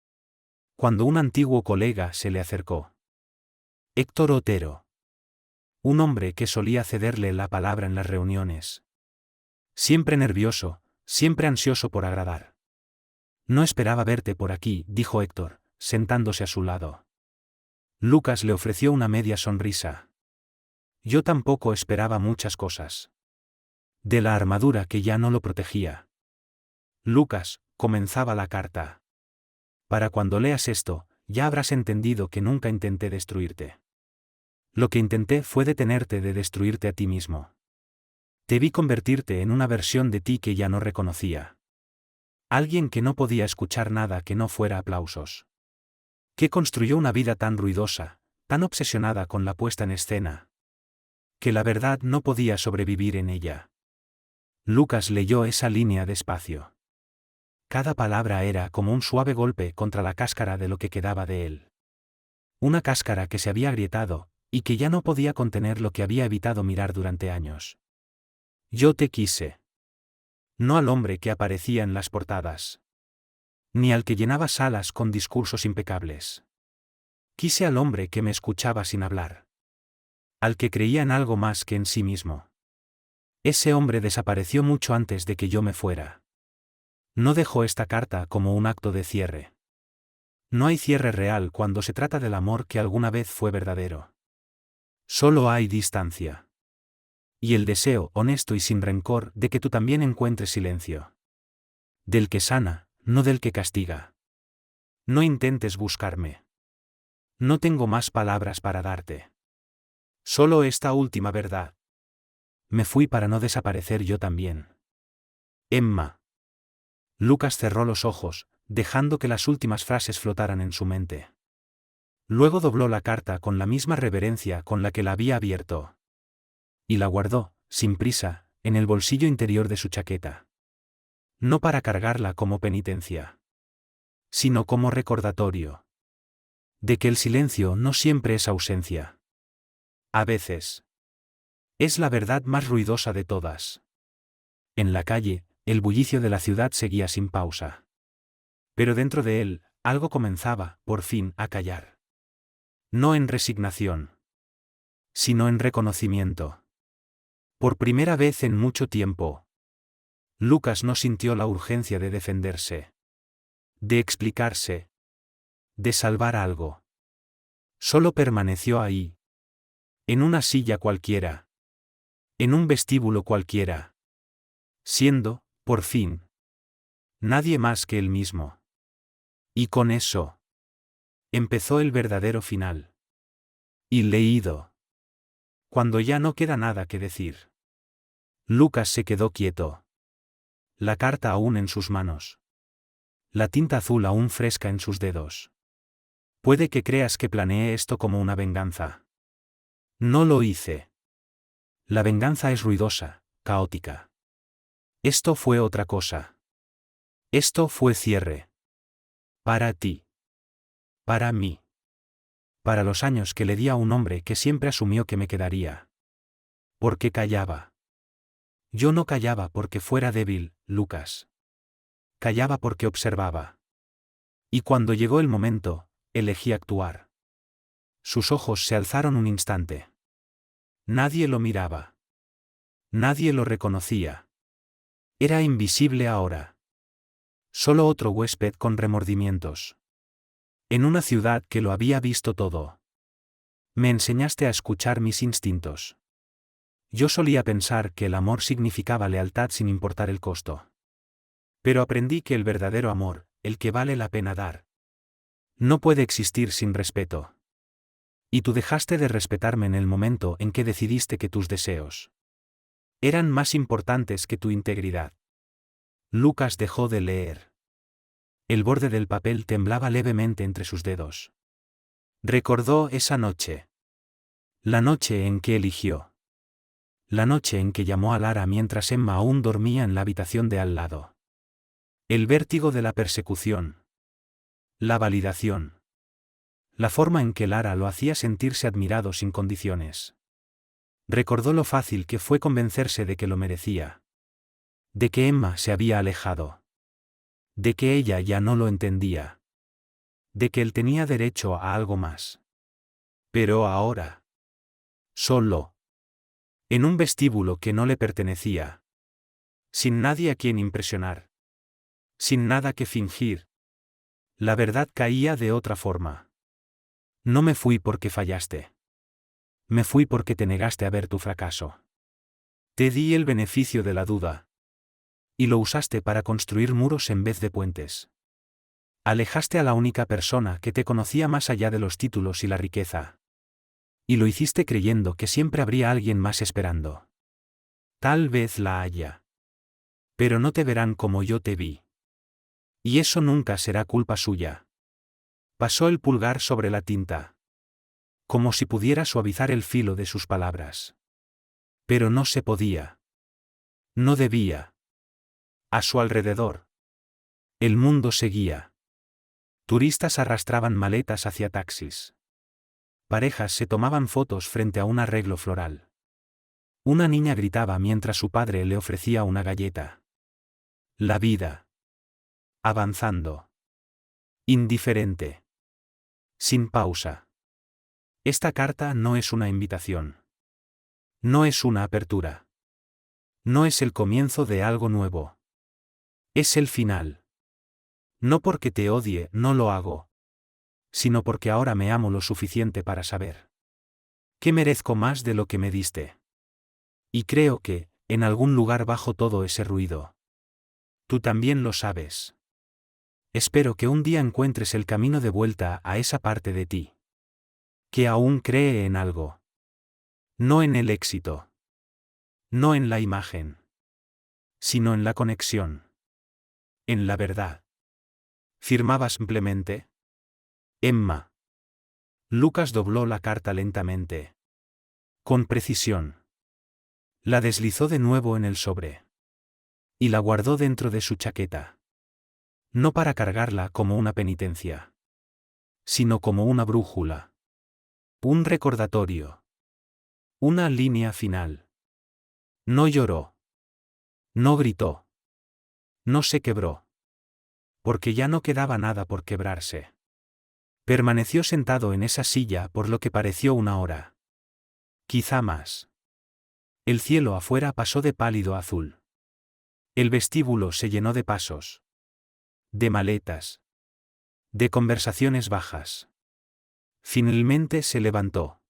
Cuando un antiguo colega se le acercó. Héctor Otero. Un hombre que solía cederle la palabra en las reuniones. Siempre nervioso, siempre ansioso por agradar. No esperaba verte por aquí, dijo Héctor, sentándose a su lado. Lucas le ofreció una media sonrisa. Yo tampoco esperaba muchas cosas. De la armadura que ya no lo protegía. Lucas, comenzaba la carta. Para cuando leas esto, ya habrás entendido que nunca intenté destruirte. Lo que intenté fue detenerte de destruirte a ti mismo. Te vi convertirte en una versión de ti que ya no reconocía. Alguien que no podía escuchar nada que no fuera aplausos. Que construyó una vida tan ruidosa, tan obsesionada con la puesta en escena, que la verdad no podía sobrevivir en ella. Lucas leyó esa línea despacio. Cada palabra era como un suave golpe contra la cáscara de lo que quedaba de él. Una cáscara que se había agrietado, y que ya no podía contener lo que había evitado mirar durante años. Yo te quise. No al hombre que aparecía en las portadas. Ni al que llenaba salas con discursos impecables. Quise al hombre que me escuchaba sin hablar. Al que creía en algo más que en sí mismo. Ese hombre desapareció mucho antes de que yo me fuera. No dejó esta carta como un acto de cierre. No hay cierre real cuando se trata del amor que alguna vez fue verdadero. Solo hay distancia. Y el deseo, honesto y sin rencor, de que tú también encuentres silencio. Del que sana, no del que castiga. No intentes buscarme. No tengo más palabras para darte. Solo esta última verdad. Me fui para no desaparecer yo también. Emma. Lucas cerró los ojos, dejando que las últimas frases flotaran en su mente. Luego dobló la carta con la misma reverencia con la que la había abierto. Y la guardó, sin prisa, en el bolsillo interior de su chaqueta. No para cargarla como penitencia, sino como recordatorio. De que el silencio no siempre es ausencia. A veces. Es la verdad más ruidosa de todas. En la calle, el bullicio de la ciudad seguía sin pausa. Pero dentro de él, algo comenzaba, por fin, a callar. No en resignación, sino en reconocimiento. Por primera vez en mucho tiempo, Lucas no sintió la urgencia de defenderse, de explicarse, de salvar algo. Solo permaneció ahí. En una silla cualquiera. En un vestíbulo cualquiera. Siendo, por fin, nadie más que él mismo. Y con eso, empezó el verdadero final. Y leído. Cuando ya no queda nada que decir. Lucas se quedó quieto. La carta aún en sus manos. La tinta azul aún fresca en sus dedos. Puede que creas que planeé esto como una venganza. No lo hice. La venganza es ruidosa, caótica. Esto fue otra cosa. Esto fue cierre. Para ti. Para mí. Para los años que le di a un hombre que siempre asumió que me quedaría. Porque callaba. Yo no callaba porque fuera débil, Lucas. Callaba porque observaba. Y cuando llegó el momento, elegí actuar. Sus ojos se alzaron un instante. Nadie lo miraba. Nadie lo reconocía. Era invisible ahora. Solo otro huésped con remordimientos. En una ciudad que lo había visto todo. Me enseñaste a escuchar mis instintos. Yo solía pensar que el amor significaba lealtad sin importar el costo. Pero aprendí que el verdadero amor, el que vale la pena dar, no puede existir sin respeto. Y tú dejaste de respetarme en el momento en que decidiste que tus deseos eran más importantes que tu integridad. Lucas dejó de leer. El borde del papel temblaba levemente entre sus dedos. Recordó esa noche. La noche en que eligió. La noche en que llamó a Lara mientras Emma aún dormía en la habitación de al lado. El vértigo de la persecución. La validación. La forma en que Lara lo hacía sentirse admirado sin condiciones. Recordó lo fácil que fue convencerse de que lo merecía. De que Emma se había alejado. De que ella ya no lo entendía. De que él tenía derecho a algo más. Pero ahora. Solo. En un vestíbulo que no le pertenecía. Sin nadie a quien impresionar. Sin nada que fingir. La verdad caía de otra forma. No me fui porque fallaste. Me fui porque te negaste a ver tu fracaso. Te di el beneficio de la duda. Y lo usaste para construir muros en vez de puentes. Alejaste a la única persona que te conocía más allá de los títulos y la riqueza. Y lo hiciste creyendo que siempre habría alguien más esperando. Tal vez la haya. Pero no te verán como yo te vi. Y eso nunca será culpa suya. Pasó el pulgar sobre la tinta. como si pudiera suavizar el filo de sus palabras. Pero no se podía. No debía. A su alrededor. El mundo seguía. Turistas arrastraban maletas hacia taxis. Parejas se tomaban fotos frente a un arreglo floral. Una niña gritaba mientras su padre le ofrecía una galleta. La vida. Avanzando. Indiferente. Sin pausa. Esta carta no es una invitación. No es una apertura. No es el comienzo de algo nuevo. Es el final. No porque te odie, no lo hago, sino porque ahora me amo lo suficiente para saber que merezco más de lo que me diste. Y creo que, en algún lugar bajo todo ese ruido, tú también lo sabes. Espero que un día encuentres el camino de vuelta a esa parte de ti que aún cree en algo. No en el éxito. No en la imagen. Sino en la conexión. En la verdad. Firmaba simplemente. Emma. Lucas dobló la carta lentamente. Con precisión. La deslizó de nuevo en el sobre. Y la guardó dentro de su chaqueta. No para cargarla como una penitencia. Sino como una brújula. Un recordatorio. Una línea final. No lloró. No gritó. No se quebró. Porque ya no quedaba nada por quebrarse. Permaneció sentado en esa silla por lo que pareció una hora. Quizá más. El cielo afuera pasó de pálido a azul. El vestíbulo se llenó de pasos. De maletas. De conversaciones bajas. Finalmente se levantó.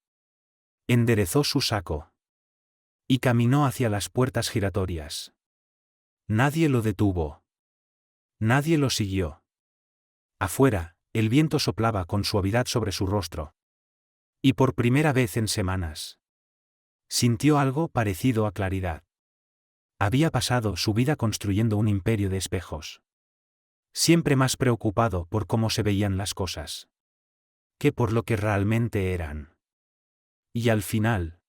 Enderezó su saco. Y caminó hacia las puertas giratorias. Nadie lo detuvo. Nadie lo siguió. Afuera, el viento soplaba con suavidad sobre su rostro. Y por primera vez en semanas, sintió algo parecido a claridad. Había pasado su vida construyendo un imperio de espejos. Siempre más preocupado por cómo se veían las cosas que por lo que realmente eran. Y al final,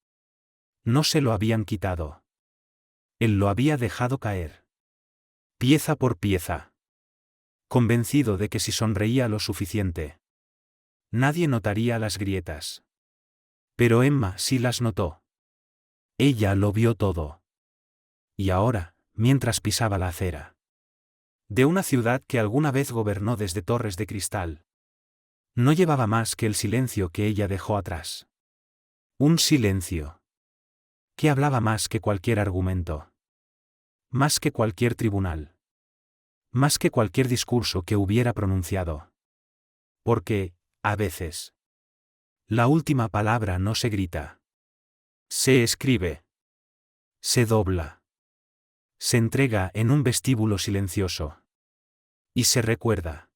no se lo habían quitado. Él lo había dejado caer. Pieza por pieza. Convencido de que si sonreía lo suficiente, nadie notaría las grietas. Pero Emma sí las notó. Ella lo vio todo. Y ahora, mientras pisaba la acera de una ciudad que alguna vez gobernó desde torres de cristal, no llevaba más que el silencio que ella dejó atrás. Un silencio que hablaba más que cualquier argumento. Más que cualquier tribunal. Más que cualquier discurso que hubiera pronunciado. Porque, a veces, la última palabra no se grita. Se escribe. Se dobla. Se entrega en un vestíbulo silencioso. Y se recuerda.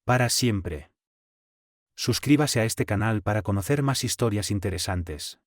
Para siempre. Suscríbase a este canal para conocer más historias interesantes.